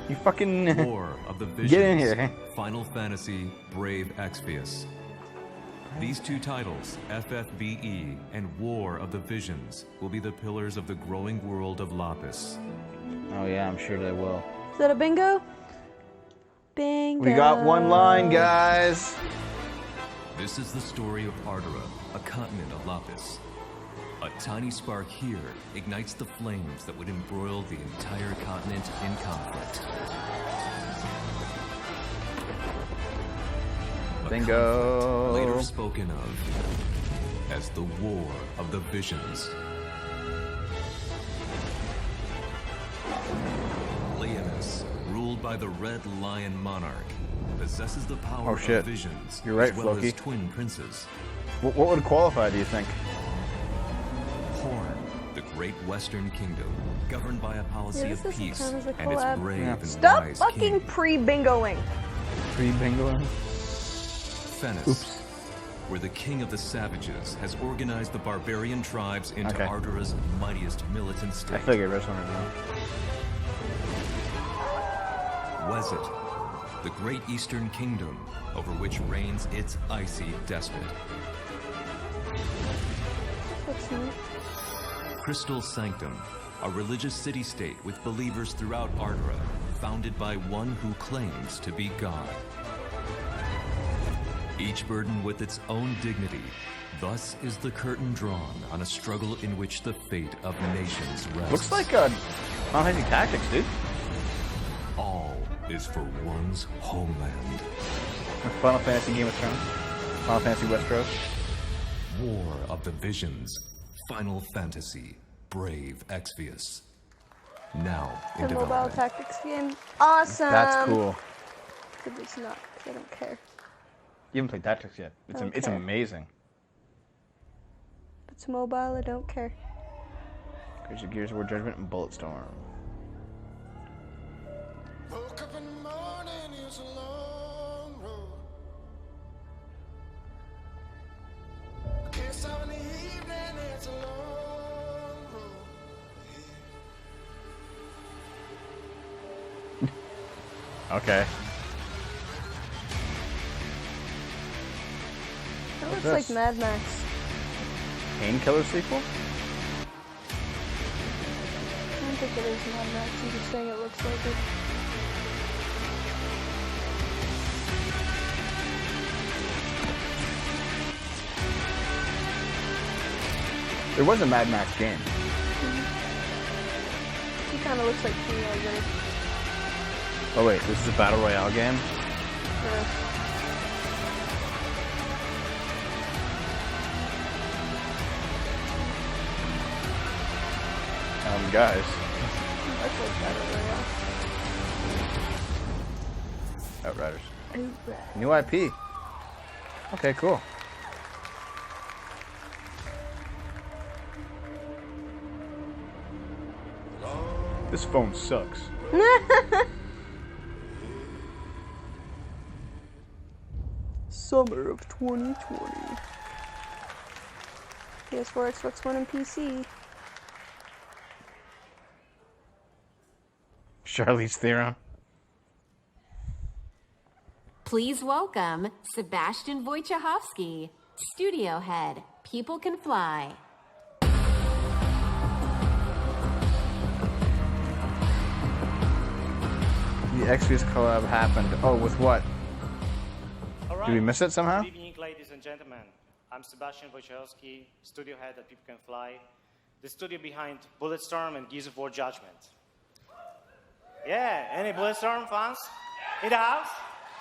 You fucking War of the Visions. get in here. Final Fantasy Brave Exvius. These two titles, FFBE and War of the Visions, will be the pillars of the growing world of Lapis. Oh yeah, I'm sure they will. Is that a bingo? Bingo. We got one line, guys. This is the story of Ardora, a continent of Lapis. A tiny spark here ignites the flames that would embroil the entire continent in conflict. Bingo. Later spoken of as the War of the Visions. Leonis, ruled by the Red Lion Monarch, possesses the power of visions. You're right, as well Floki. as twin princes. What would qualify, do you think? Horn, the great Western Kingdom, governed by a policy Yeah, of this peace is a and its collab. brave and Stop wise fucking king. pre-bingoing. Pre-bingoing? Fennis, where the king of the savages has organized the barbarian tribes into Ardora's mightiest militant state. I figured this one would Wezit, the great eastern kingdom over which reigns its icy despot. That's neat. Crystal Sanctum, a religious city-state with believers throughout Ardora, founded by one who claims to be God. Each burdened with its own dignity, thus is the curtain drawn on a struggle in which the fate of nations rests. Looks like Final Fantasy Tactics, dude. All is for one's homeland. Final Fantasy Game of Thrones. Final Fantasy Westeros. War of the Visions. Final Fantasy Brave Exvius. Now in The mobile development. tactics game. Awesome. That's cool. But it's not, 'cause I don't care. You haven't played Tactics yet. It's Don't it's care. amazing. If it's mobile, I don't care. There's your Gears of War Judgment and Bulletstorm. Woke up in the morning, it's a long road. Can't stop in the evening, it's a long road. Okay. That What's looks like this? Mad Max. Painkiller sequel? I don't think it is Mad Max. I'm just saying it looks like it. There was a Mad Max game. He kind of looks like Teenager. Oh wait, this is a Battle Royale game? Yeah. Guys. That's like Battle Royale. Outriders. Outriders. New IP. Okay, cool. This phone sucks. Summer of 2020. PS4, Xbox One, and PC. Charlize Theron. Please welcome Sebastian Wojciechowski, Studio Head, People Can Fly. The Exvius collab happened. Oh, with what? All Did we miss it somehow? Good evening, ladies and gentlemen. I'm Sebastian Wojciechowski, Studio Head at People Can Fly, the studio behind Bulletstorm and Gears of War Judgment. Yeah, any Bulletstorm fans in the house?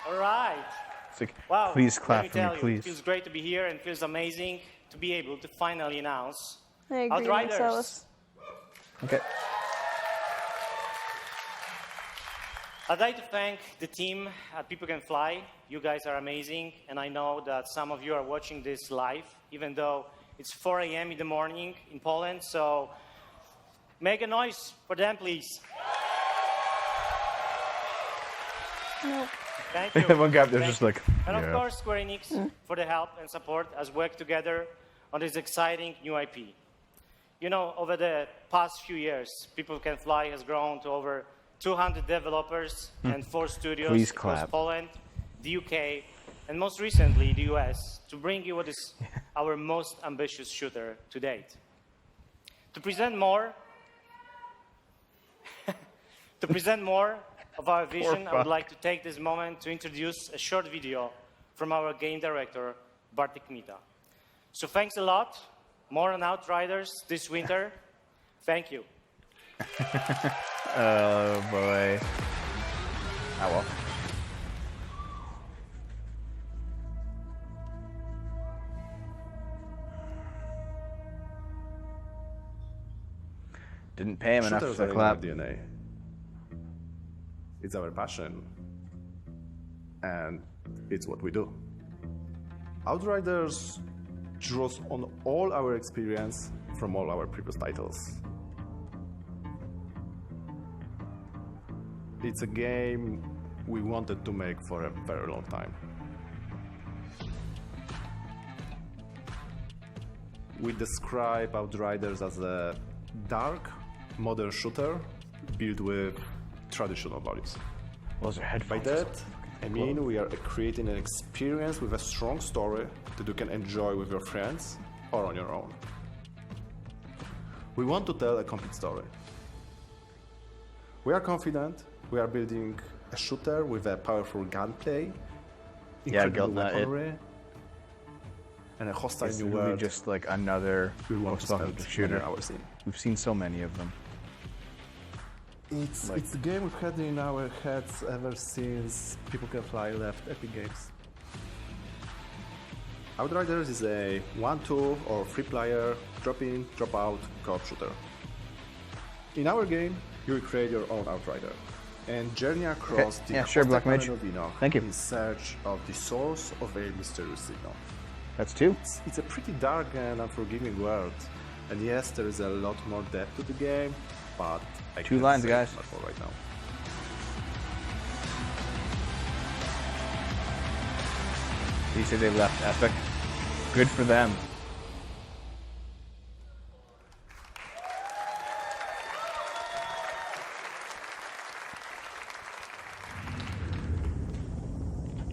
All right. It's like, Wow, please clap let me for me, tell you, please. it feels great to be here and it feels amazing to be able to finally announce I agree, Outriders. Marcellus. Okay. I'd like to thank the team at People Can Fly. You guys are amazing, and I know that some of you are watching this live, even though it's 4 a.m. in the morning in Poland, so make a noise for them, please. No. Thank you. One guy there's just like, and of course, Square Enix for the help and support as we work together on this exciting new IP. You know, over the past few years, People Can Fly has grown to over 200 developers and 4 studios across Poland, the UK, and most recently the US, to bring you what is our most ambitious shooter to date. To present more of our vision, I would like to take this moment to introduce a short video from our game director, Bartek Mita. So thanks a lot. More on Outriders this winter. Thank you. Oh boy. Ah well. Didn't pay him enough for the clap. DNA. It's our passion, and it's what we do. Outriders draws on all our experience from all our previous titles. It's a game we wanted to make for a very long time. We describe Outriders as a dark, modern shooter built with traditional values. Those are headphones. By that, I mean we are creating an experience with a strong story that you can enjoy with your friends or on your own. We want to tell a complete story. We are confident we are building a shooter with a powerful gunplay, incredible weaponry, and a hostile new world. Really just like another post-apocalyptic shooter. We've seen so many of them. It's the game we've had in our heads ever since People Can Fly left Epic Games. Outriders is a 1, 2, or 3-player drop-in, drop-out co-op shooter. In our game, you will create your own Outrider and journey across the Black Mage. Thank you. In search of the source of a mysterious signal. That's 2. It's a pretty dark and unforgiving world, and yes, there is a lot more depth to the game, but I 2 lines, guys. Much more right now. You say they left Epic. Good for them.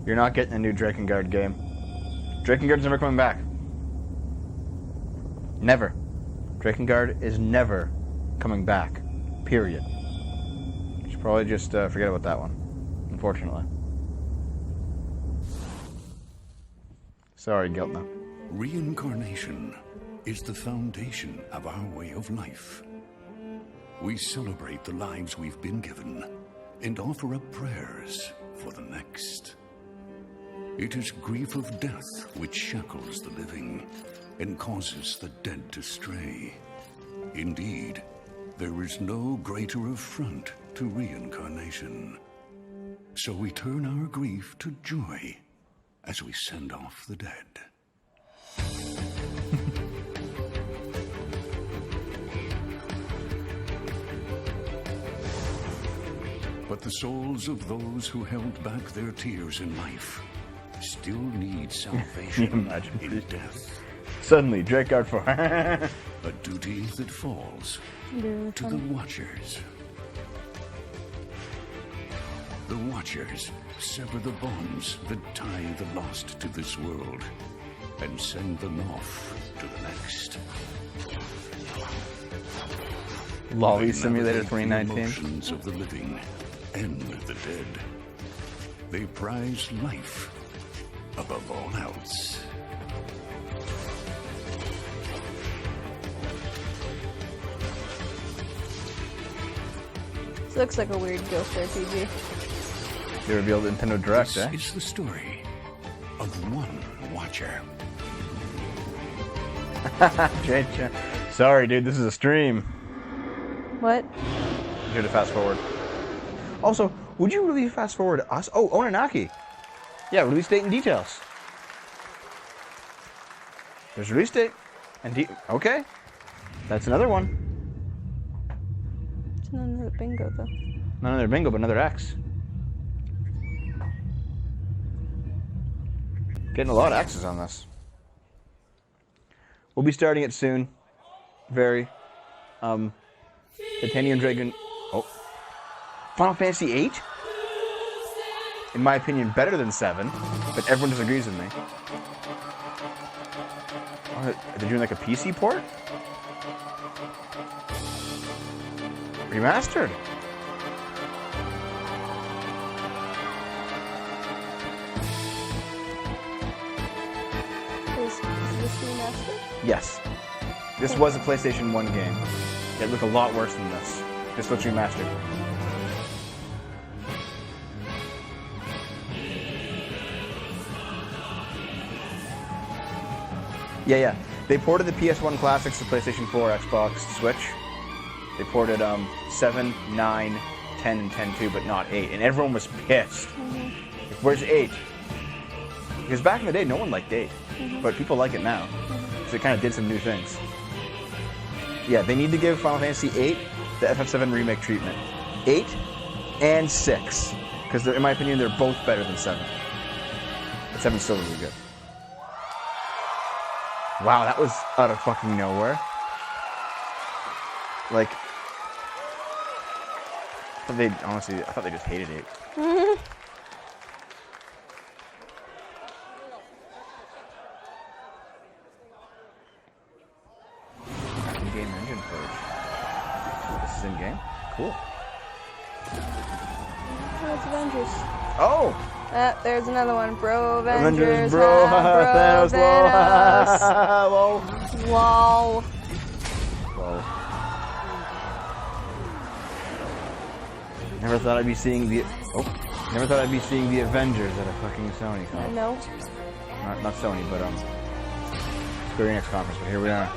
You're not getting a new Drakengard game. Drakengard's never coming back. Never. Drakengard is never coming back. Period. You should probably just forget about that one, unfortunately. Sorry, Giltna. Reincarnation is the foundation of our way of life. We celebrate the lives we've been given and offer up prayers for the next. It is grief of death which shackles the living and causes the dead to stray. Indeed, there is no greater affront to reincarnation. So we turn our grief to joy as we send off the dead. But the souls of those who held back their tears in life still need salvation in death. Suddenly, Drakengard 4. A duty that falls to the Watchers. The Watchers sever the bonds that tie the lost to this world and send them off to the next. Lolly Simulator 2019. The emotions of the living and the dead. They prize life above all else. This looks like a weird Ghost RPG. They revealed Nintendo Direct, This is the story of one Watcher. Sorry, dude, this is a stream. What? Here to fast forward. Also, would you really fast forward us? Oh, Onanaki. Yeah, release date and details. There's release date and okay. That's another one. It's another bingo, though. Not another bingo, but another X. Getting a lot of X's on this. We'll be starting it soon. Very. Titanium Dragon. Oh. Final Fantasy VIII? In my opinion, better than 7, but everyone disagrees with me. Oh, they're doing like a PC port? Remastered. Is this remastered? Yes. This was a PlayStation 1 game. It looked a lot worse than this. This looks remastered. Yeah. They ported the PS1 classics to PlayStation 4, Xbox, Switch. They ported 7, 9, 10, and 10 too, but not 8. And everyone was pissed. Where's 8? Because back in the day, no one liked 8. But people like it now. So it kind of did some new things. Yeah, they need to give Final Fantasy VIII the FF7 remake treatment. 8 and 6. Because in my opinion, they're both better than 7. But 7's still really good. Wow, that was out of fucking nowhere. Like, I thought they just hated 8. In-game engine purge. This is in-game? Cool. Oh, it's Avengers. Oh! There's another one. Bro Avengers. Bro. Thanos. Lol. Lol. Lol. Never thought I'd be seeing the Avengers at a fucking Sony conference. No. Not Sony, but Square Enix conference. But here we are.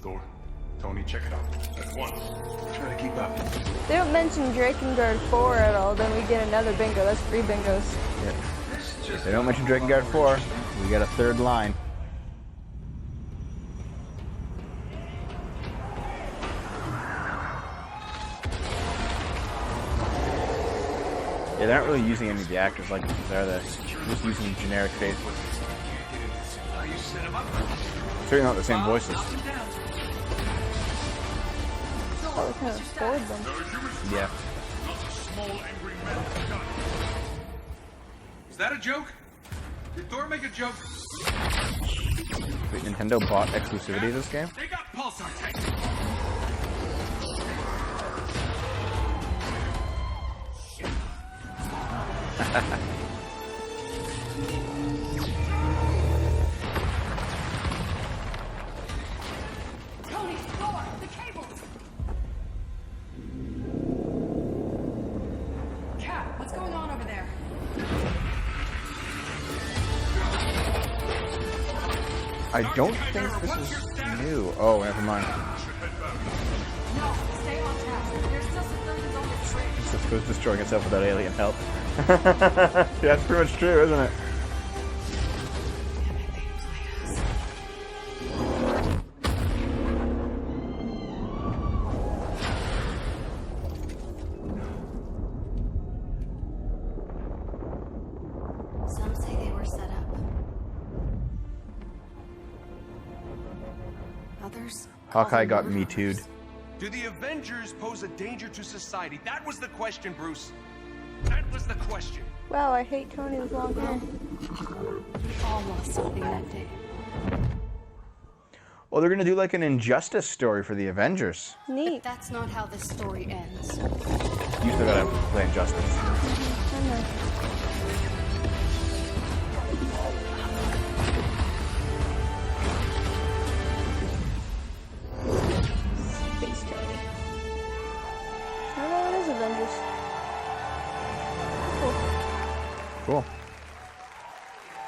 Thor, Tony, check it out. At once. Try to keep up. They don't mention Drakengard 4 at all, then we get another bingo. That's 3 bingos. Yeah. They don't mention Drakengard 4. We got a third line. Yeah, they're not really using any of the actors like these, are they? They're just using generic faces. Certainly not the same voices. Oh, we kind of spoiled them. Yeah. Is that a joke? Did Thor make a joke? Wait, Nintendo bought exclusivity of this game? They got pulsar tanks. Tony, Thor, the cables! Cat, what's going on over there? I don't think this is new. Oh, never mind. No, stay on task. There's still civilians on the train. This goes destroying itself without alien help. Yeah, that's pretty much true, isn't it? Some say they were set up. Others? Hawkeye got Me Too'd. Do the Avengers pose a danger to society? That was the question, Bruce. That was the question. Wow, I hate Tony with long hair. We all lost something that day. Well, they're gonna do like an Injustice story for the Avengers. Neat. But that's not how this story ends. You still gotta play Injustice. I know. Space Tony. Oh no, it is Avengers. Cool.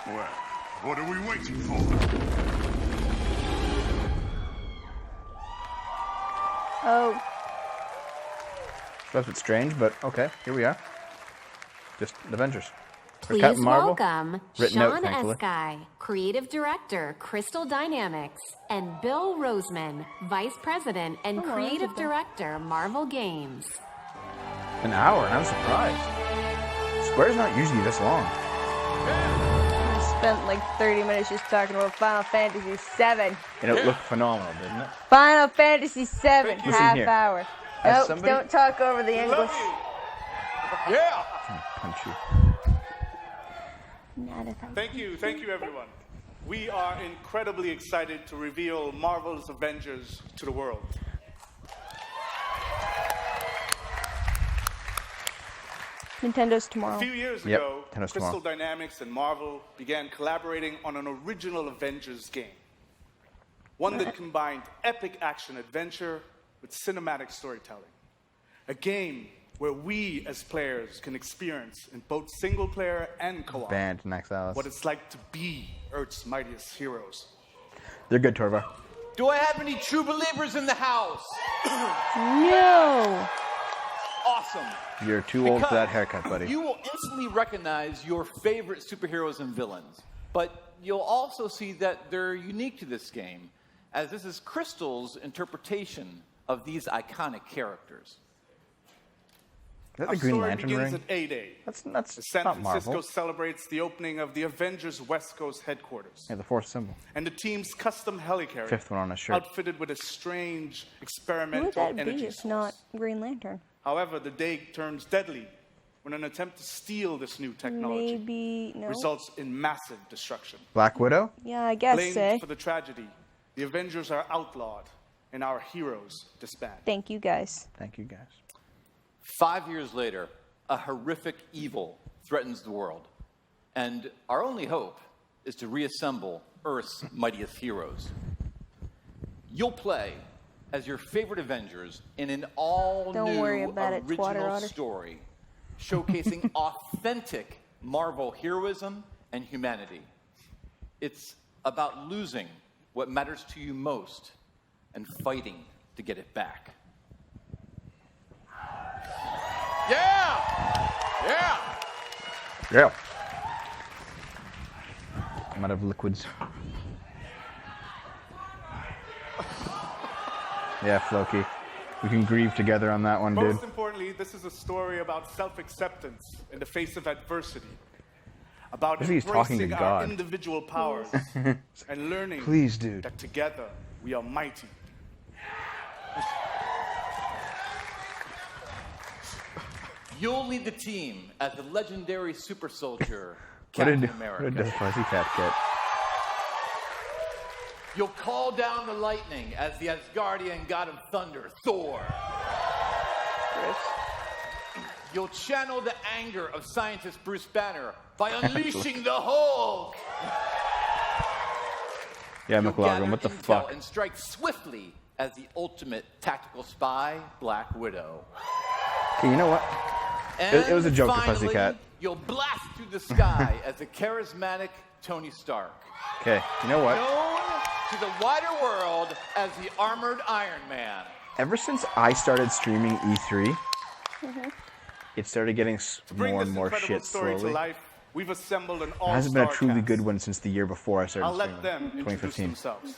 Well, what are we waiting for? Oh. That's a bit strange, but okay, here we are. Just Avengers. Please Captain Marvel. welcome Written out, Sean thankfully. Eskai, Creative Director, Crystal Dynamics, and Bill Roseman, Vice President and Oh, Creative that's a- Director, Marvel Games. An hour? I'm surprised. Square's not usually this long. We spent like 30 minutes just talking about Final Fantasy VII. And it looked phenomenal, didn't it? Final Fantasy VII, half hour. Nope, somebody- don't talk over the English. Yeah! Punch you. Thank you, everyone. We are incredibly excited to reveal Marvel's Avengers to the world. Nintendo's tomorrow. A few years ago, Crystal Dynamics and Marvel began collaborating on an original Avengers game. One that combined epic action-adventure with cinematic storytelling. A game where we, as players, can experience in both single-player and co-op Banned Next Alice. what it's like to be Earth's mightiest heroes. They're good, Torva. Do I have any true believers in the house? No. Awesome. You're too old for that haircut, buddy. You will instantly recognize your favorite superheroes and villains, but you'll also see that they're unique to this game, as this is Crystal's interpretation of these iconic characters. Is that Our the Green story Lantern begins ring? at A-Day. That's As San not Francisco Marvel. celebrates the opening of the Avengers West Coast headquarters. Yeah, the fourth symbol. And the team's custom helicarrier, Fifth one on his shirt. outfitted with a strange Who would experimental that be energy if source. not Green Lantern? However, the day turns deadly when an attempt to steal this new technology Maybe, no. results in massive destruction. Black Widow? Yeah, I guess Blamed so. for the tragedy, the Avengers are outlawed and our heroes disband. Thank you, guys. Thank you, guys. 5 years later, a horrific evil threatens the world, and our only hope is to reassemble Earth's mightiest heroes. You'll play as your favorite Avengers in an all-new Don't worry about it, original Twatter Otter. story, showcasing authentic Marvel heroism and humanity. It's about losing what matters to you most and fighting to get it back. Yeah! Yeah! Yeah. I'm out of liquids. Yeah, Floki. We can grieve together on that one, dude. Most importantly, this is a story about self-acceptance in the face of adversity. About I think he's talking to embracing our God. individual powers and learning Please, dude. that together we are mighty. You'll lead the team as the legendary super soldier, What Captain did America. Pussycat get? You'll call down the lightning as the Asgardian god of thunder, Thor. You'll channel the anger of scientist Bruce Banner by unleashing the Hulk. Yeah, You'll McLaughlin, gather what the intel fuck? and strike swiftly as the ultimate tactical spy, Black Widow. Okay, you know what? It was a joke to finally, Pussycat. You'll blast through the sky as the charismatic Tony Stark. Okay, you know what? Known to the wider world as the Armored Iron Man. Ever since I started streaming E3, it started getting more and more Incredible shit story to slowly. life. We've assembled an It all-star hasn't been a truly cast. good one since the year before I started I'll let streaming, them introduce 2015. themselves.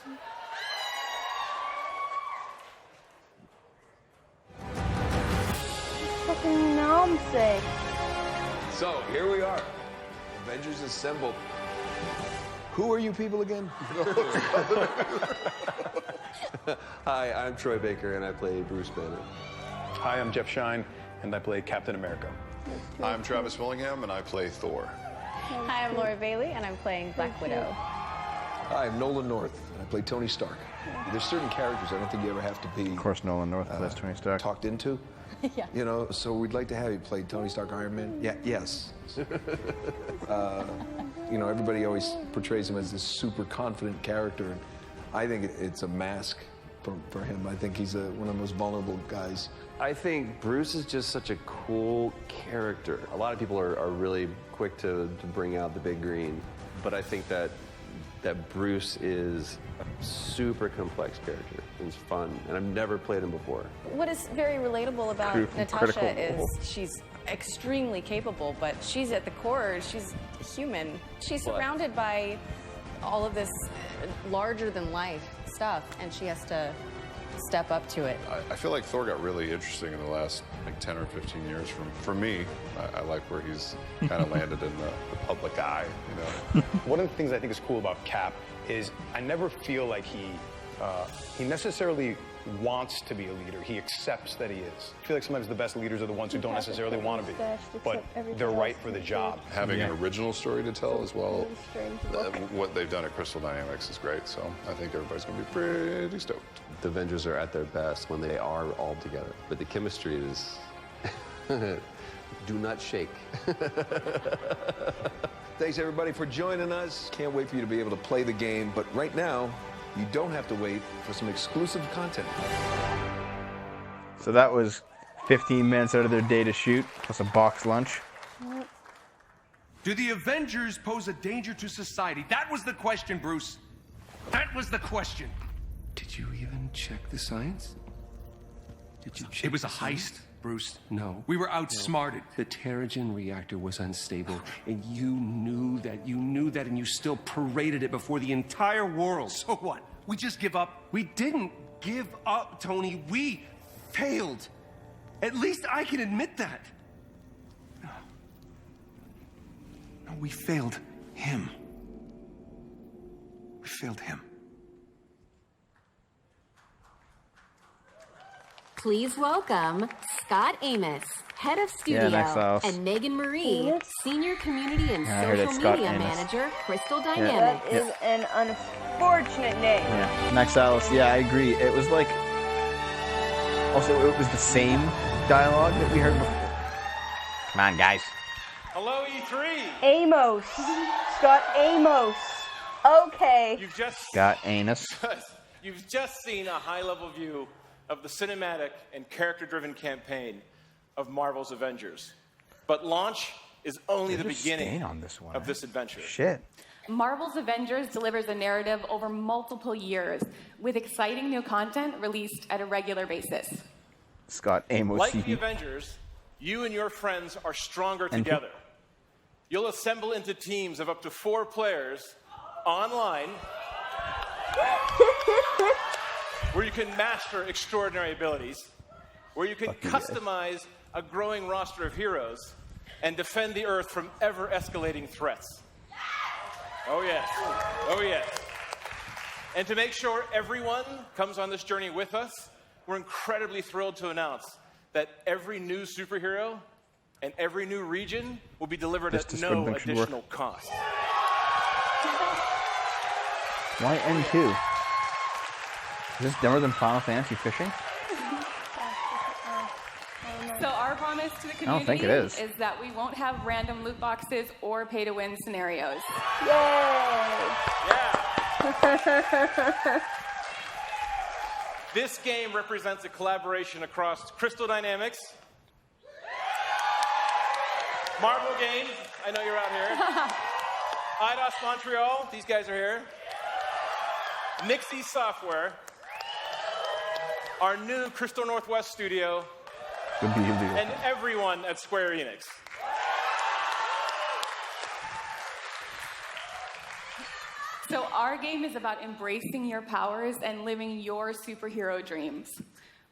Fucking namesake. So, here we are. Avengers assembled. Who are you people again? Hi, I'm Troy Baker, and I play Bruce Banner. Hi, I'm Jeff Shine, and I play Captain America. I'm Travis Willingham, and I play Thor. Hi, I'm Laura Bailey, and I'm playing Black Widow. Hi, I'm Nolan North, and I play Tony Stark. There's certain characters I don't think you ever have to be... Of course, Nolan North plays Tony Stark. Talked into. Yeah. You know, so we'd like to have you play Tony Stark Iron Man. Yeah, yes. You know, everybody always portrays him as this super confident character. And I think it's a mask for him. I think he's one of the most vulnerable guys. I think Bruce is just such a cool character. A lot of people are really quick to bring out the big green, but I think that Bruce is a super complex character. It's fun, and I've never played him before. What is very relatable about Natasha is she's extremely capable, but she's at the core, she's human. She's surrounded by all of this larger-than-life stuff, and she has to step up to it. I feel like Thor got really interesting in the last like 10 or 15 years. For me, I like where he's kind of landed in the public eye. You know. One of the things I think is cool about Cap is I never feel like he necessarily wants to be a leader. He accepts that he is. I feel like sometimes the best leaders are the ones who don't necessarily want to be, but they're right for the job. Having an original story to tell as well, what they've done at Crystal Dynamics is great, so I think everybody's going to be pretty stoked. The Avengers are at their best when they are all together, but the chemistry is... do not shake. Thanks, everybody, for joining us. Can't wait for you to be able to play the game, but right now, you don't have to wait for some exclusive content. So that was 15 minutes out of their day to shoot, plus a box lunch. Do the Avengers pose a danger to society? That was the question, Bruce. That was the question. Did you even check the science? Did you check? It was a heist, Bruce. No. We were outsmarted. The Terrigen reactor was unstable, and you knew that, and you still paraded it before the entire world. So what? We just give up? We didn't give up, Tony. We failed. At least I can admit that. No, we failed him. We failed him. Please welcome Scott Amos, Head of Studio, and Megan Marie, Senior Community and Social Media Manager, Crystal Dynamics. That is an unfortunate name. Yeah, Max Alice, yeah, I agree. It was like... Also, it was the same dialogue that we heard before. Come on, guys. Hello, E3. Amos. Scott Amos. Okay. Scott Amos. You've just seen a high-level view of the cinematic and character-driven campaign of Marvel's Avengers. But launch is only the beginning of this adventure. Shit. Marvel's Avengers delivers a narrative over multiple years, with exciting new content released at a regular basis. Scott Amos. Like the Avengers, you and your friends are stronger together. You'll assemble into teams of up to 4 players online, where you can master extraordinary abilities, where you can customize a growing roster of heroes, and defend the Earth from ever-escalating threats. Oh yes, oh yes. And to make sure everyone comes on this journey with us, we're incredibly thrilled to announce that every new superhero and every new region will be delivered at no additional cost. Why N2? Is this dumber than Final Fantasy fishing? So our promise to the community I don't think it is. that we won't have random loot boxes or pay-to-win scenarios. Yay! This game represents a collaboration across Crystal Dynamics, Marvel Games, I know you're out here, Eidos Montreal, these guys are here, Nixie Software, our new Crystal Northwest studio, and everyone at Square Enix. So our game is about embracing your powers and living your superhero dreams.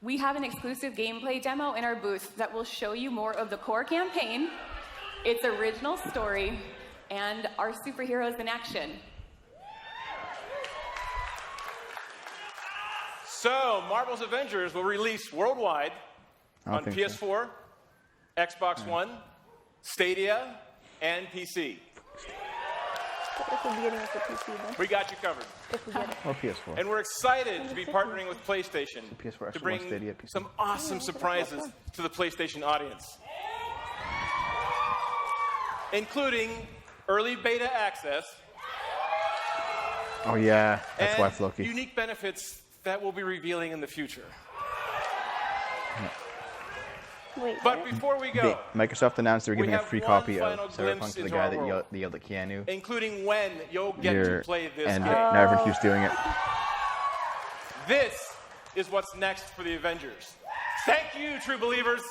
We have an exclusive gameplay demo in our booth that will show you more of the core campaign, its original story, and our superheroes in action. So, Marvel's Avengers will release worldwide on PS4, Xbox One, Stadia, and PC. That's the beginning of the PC, then. We got you covered. Or PS4. And we're excited to be partnering with PlayStation PS4, to bring Stadia, PC. some awesome surprises to the PlayStation audience, including early beta access. Oh yeah, that's and why Floki. Unique benefits that we'll be revealing in the future. Wait, but before we go, Microsoft announced they were giving a free copy of Cyberpunk to the guy that world, yelled at Keanu. including when you'll get to play this and game. now everyone keeps doing it. This is what's next for the Avengers. Thank you, true believers.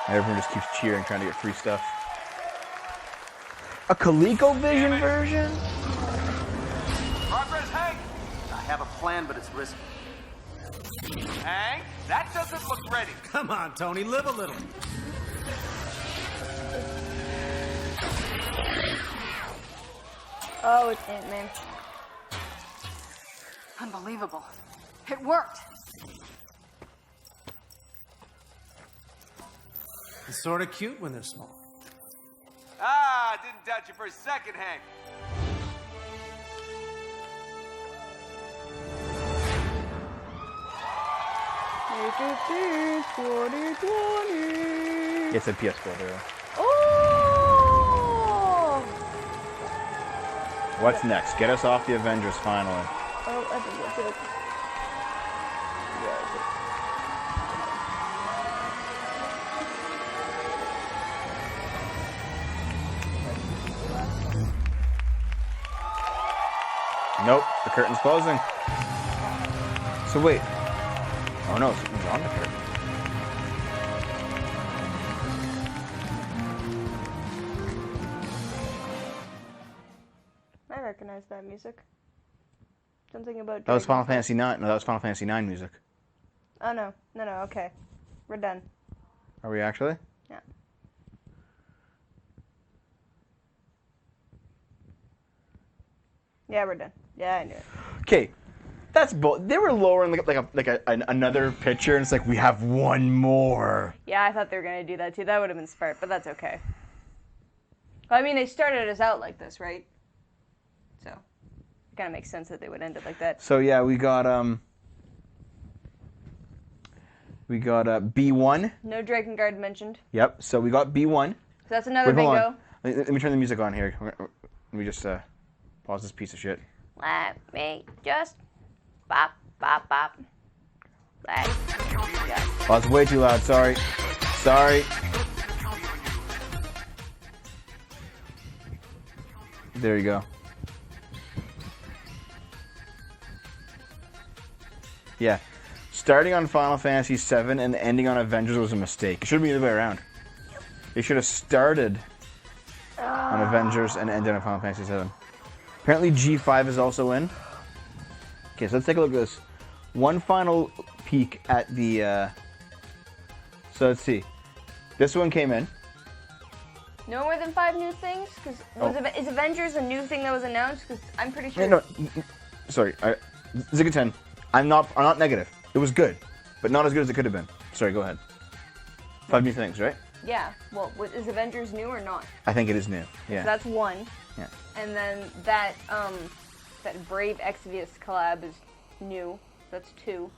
Everyone just keeps cheering, trying to get free stuff. A ColecoVision version? Progress, Hank! I have a plan, but it's risky. Hank, that doesn't look ready. Come on, Tony, live a little. Oh, it's Ant-Man. Unbelievable. It worked. It's sort of cute when they're small. Ah, didn't doubt you for a second, Hank. It's a PS4 hero. Oh! What's next? Get us off the Avengers finally. Oh, I think that's it. Nope, the curtain's closing. So wait. Oh no, something's on the curtain. I recognize that music. Something about. That was Final Fantasy IX. No, that was Final Fantasy IX music. Oh no, okay, we're done. Are we actually? Yeah. Yeah, we're done. Yeah, I knew it. Okay, that's they were lowering another picture, and it's like we have one more. Yeah, I thought they were gonna do that too. That would have been smart, but that's okay. Well, I mean, they started us out like this, right? So, it kind of makes sense that they would end it like that. So yeah, we got B1. No Drakengard mentioned. Yep. So we got B1. So that's another Wait, hold bingo. on. Let me turn the music on here. Let me just pause this piece of shit. Let me just bop, bop, bop. Let me just. Oh, it's way too loud. Sorry. There you go. Yeah. Starting on Final Fantasy VII and ending on Avengers was a mistake. It should have been the other way around. They should have started on Avengers and ended on Final Fantasy VII. Apparently G5 is also in. Okay, so let's take a look at this. One final peek at the... So let's see. This one came in. No more than 5 new things? Is Avengers a new thing that was announced? Because I'm pretty sure... No, sorry. Zigga10. I'm not negative. It was good, but not as good as it could have been. Sorry, go ahead. 5 new things, right? Yeah. Well, is Avengers new or not? I think it is new. Yeah. So that's 1. Yeah. And then that Brave Exvius collab is new. That's 2.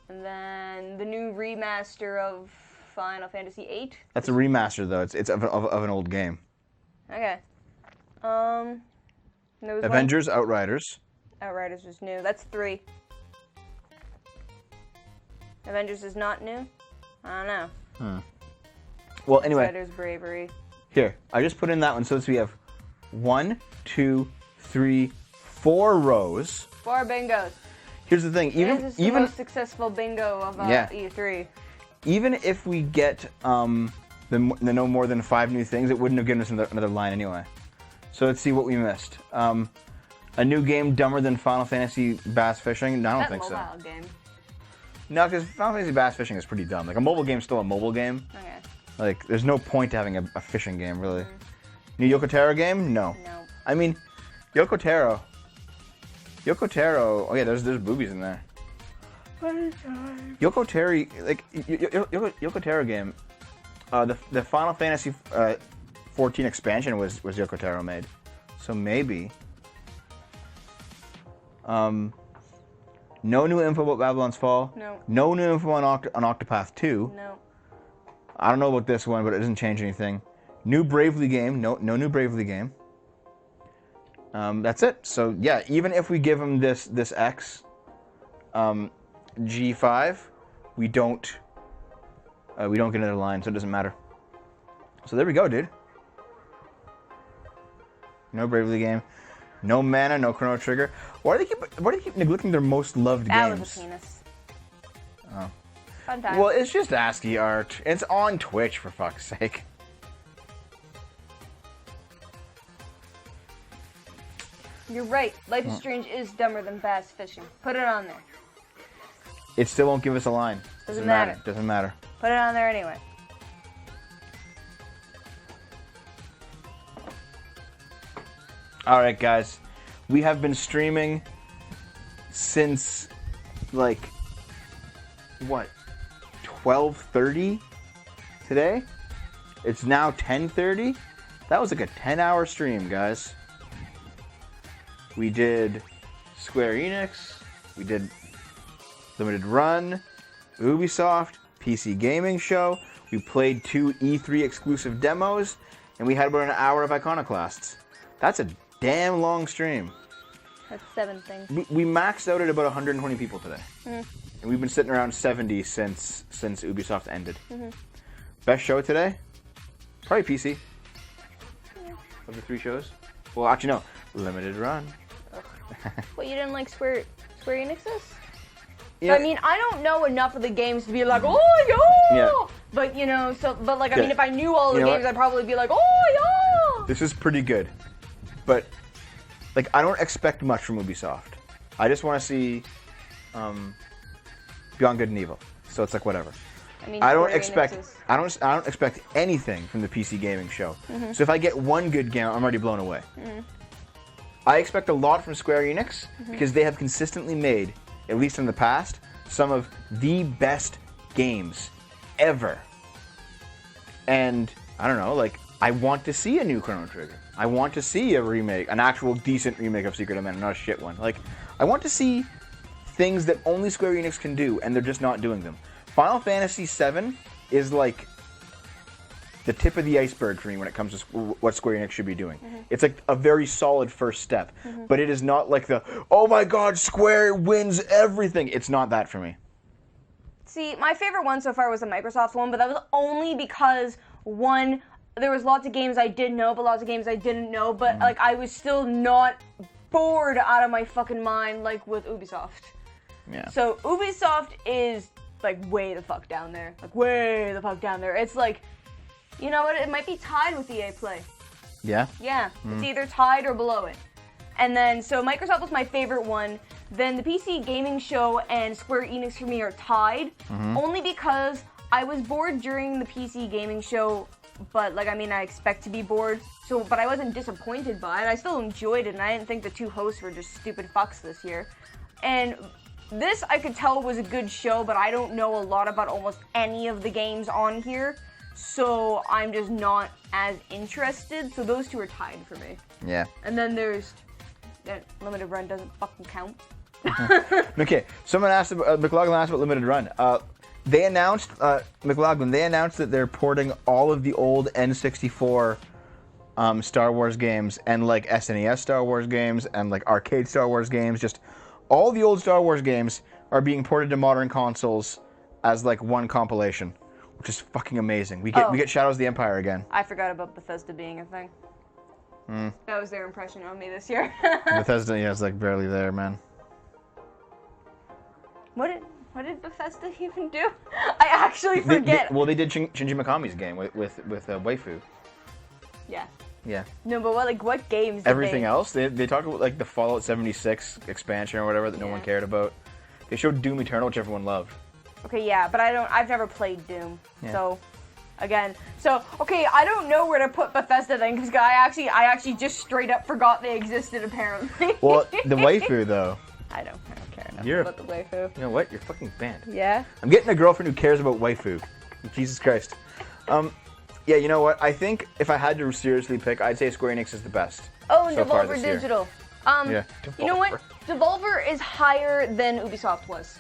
And then the new remaster of Final Fantasy VIII. That's a remaster, though. It's of an old game. Okay. There was Avengers, Outriders. Outriders is new. That's 3. Avengers is not new? I don't know. Well, anyway. Outriders Bravery. Here, I just put in that one. So we have 1, 2, 3, 4 rows. 4 bingos. Here's the thing. This is the most successful bingo of E3. Even if we get the no more than 5 new things, it wouldn't have given us another line anyway. So let's see what we missed. A new game dumber than Final Fantasy Bass Fishing? No, I don't think so. Mobile game. No, because Final Fantasy Bass Fishing is pretty dumb. Like, a mobile game's still a mobile game. Okay. Like, there's no point to having a fishing game, really. New Yoko Taro game? No. No. I mean, Yoko Taro. Oh yeah, there's boobies in there. Yoko Taro, like, Yoko Taro game. The Final Fantasy 14 expansion was Yoko Taro made. So maybe. No new info about Babylon's Fall. No. No new info on Octopath 2. No. I don't know about this one, but it doesn't change anything. New Bravely game. No new Bravely game. That's it. So yeah, even if we give him this X, G5, we don't get another line, so it doesn't matter. So there we go, dude. No Bravely game. No Mana, no Chrono Trigger. Why do they keep neglecting their most loved games? That was a penis. Oh. Fun time. Well, it's just ASCII art. It's on Twitch, for fuck's sake. You're right. Life is Strange is dumber than Bass Fishing. Put it on there. It still won't give us a line. Doesn't matter. Doesn't matter. Put it on there anyway. All right, guys. We have been streaming since, like, what, 12:30 today? It's now 10:30. That was like a 10-hour stream, guys. We did Square Enix. We did Limited Run, Ubisoft, PC Gaming Show. We played 2 E3 exclusive demos, and we had about an hour of Iconoclasts. That's a damn long stream. That's 7 things. We maxed out at about 120 people today. Mm. And we've been sitting around 70 since Ubisoft ended. Mm-hmm. Best show today? Probably PC. Yeah. Of the 3 shows. Well, actually, no. Limited Run. What, you didn't like Square Enix's? Yeah. So, I mean, I don't know enough of the games to be like, oh, yeah! Yeah. But, you know, but like, I Yeah. mean, if I knew all the You know games, what? I'd probably be like, oh, yeah! This is pretty good. But, like, I don't expect much from Ubisoft. I just want to see Beyond Good and Evil. So it's like, whatever. I mean, I don't Square expect Enix is- I don't expect anything from the PC Gaming Show. Mhm. So if I get one good game, I'm already blown away. Mhm. I expect a lot from Square Enix Mhm. because they have consistently made, at least in the past, some of the best games ever. And I don't know, like, I want to see a new Chrono Trigger. I want to see a remake, an actual decent remake of Secret of Mana, not a shit one. Like, I want to see things that only Square Enix can do, and they're just not doing them. Final Fantasy VII is like the tip of the iceberg for me when it comes to what Square Enix should be doing. Mhm. It's like a very solid first step, Mhm. but it is not like the, oh my god, Square wins everything. It's not that for me. See, my favorite one so far was the Microsoft one, but that was only because, one, there was lots of games I did know, but lots of games I didn't know, but like I was still not bored out of my fucking mind like with Ubisoft. Yeah. So Ubisoft is like way the fuck down there. Like way the fuck down there. It's like, you know what, it might be tied with EA Play. Yeah? Yeah, it's either tied or below it. And then, so Microsoft was my favorite one. Then the PC Gaming Show and Square Enix for me are tied. Mhm. Only because I was bored during the PC Gaming Show, but like, I mean, I expect to be bored. So, but I wasn't disappointed by it. I still enjoyed it, and I didn't think the 2 hosts were just stupid fucks this year. And this, I could tell, was a good show, but I don't know a lot about almost any of the games on here. So I'm just not as interested. So those 2 are tied for me. Yeah. And then there's that Limited Run doesn't fucking count. Okay, someone asked about, McLaughlin asked about Limited Run. They announced, McLaughlin, they announced that they're porting all of the old N64 Star Wars games and like SNES Star Wars games and like arcade Star Wars games, just all the old Star Wars games are being ported to modern consoles as like one compilation, which is fucking amazing. We get Shadows of the Empire again. I forgot about Bethesda being a thing. That was their impression on me this year. Bethesda, yeah, is like barely there, man. What did Bethesda even do? I actually forget. They did Shinji Mikami's game with Waifu. Yeah. Yeah. No, but what games? Everything else, they talked about like the Fallout 76 expansion or whatever that no one cared about. They showed Doom Eternal, which everyone loved. Okay, yeah, but I've never played Doom, Yeah. so. Again, so okay, I don't know where to put Bethesda then, because I actually just straight up forgot they existed apparently. Well, the waifu though. I don't care enough You're about the waifu. You know what? You're fucking banned. Yeah. I'm getting a girlfriend who cares about waifu. Jesus Christ. Yeah, you know what? I think if I had to seriously pick, I'd say Square Enix is the best. Oh, and so far Devolver this year. Digital. Yeah. You know what? Devolver is higher than Ubisoft was,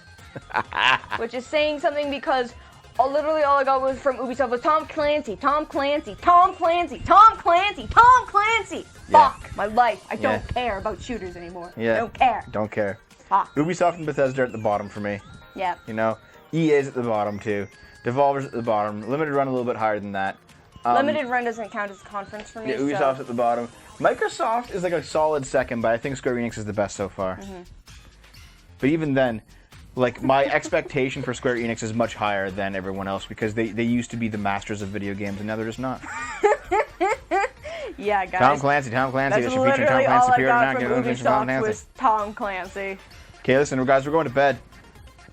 which is saying something because. Literally all I got was from Ubisoft was Tom Clancy, Tom Clancy, Tom Clancy, Tom Clancy, Tom Clancy. Yeah. Fuck my life. I don't Yeah. care about shooters anymore. Yeah. I don't care. Don't care. Fuck. Ubisoft and Bethesda are at the bottom for me. Yeah. You know, EA's at the bottom too. Devolver's at the bottom. Limited Run a little bit higher than that. Limited Run doesn't count as a conference for me. Yeah, Ubisoft's at the bottom. Microsoft is like a solid second, but I think Square Enix is the best so far. Mhm. But even then, like my expectation for Square Enix is much higher than everyone else because they used to be the masters of video games and now they're just not. Yeah, guys. Tom Clancy. That's This featuring literally Tom Clancy. all I Superior got now. from Give them Tom Ubisoft Clancy. was Tom Clancy. Okay, listen, guys, we're going to bed.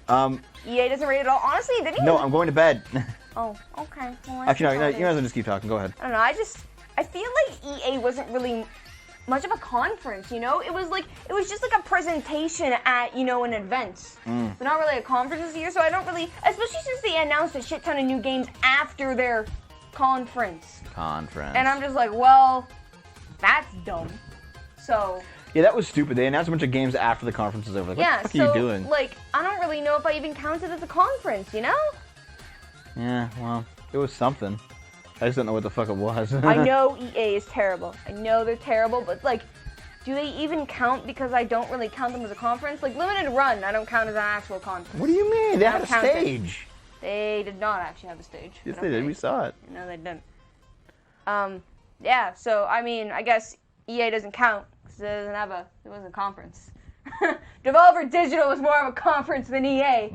EA doesn't rate it at all. Honestly, they didn't. No, I'm going to bed. Oh, okay. Well, Actually, no, you guys can just keep talking. Go ahead. I don't know. I feel like EA wasn't really much of a conference, you know? It was just like a presentation at, you know, an event. But not really a conference this year, so I don't really, especially since they announced a shit ton of new games after their conference. And I'm just like, well, that's dumb. So... Yeah, that was stupid. They announced a bunch of games after the conference was over. Like, what the fuck are you doing? Like, I don't really know if I even counted as a conference, you know? Yeah, well, it was something. I just don't know what the fuck it was. I know EA is terrible. I know they're terrible, but like, do they even count? Because I don't really count them as a conference. Like Limited Run, I don't count as an actual conference. What do you mean? They had a stage. They did not actually have a stage. Yes, they did. We saw it. No, they didn't. Yeah. So I mean, I guess EA doesn't count because it wasn't a conference. Devolver Digital was more of a conference than EA.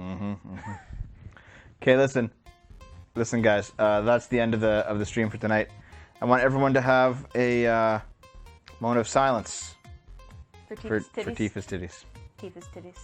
Okay, listen, guys. That's the end of the stream for tonight. I want everyone to have a moment of silence for Tifa's titties. Tifa's titties.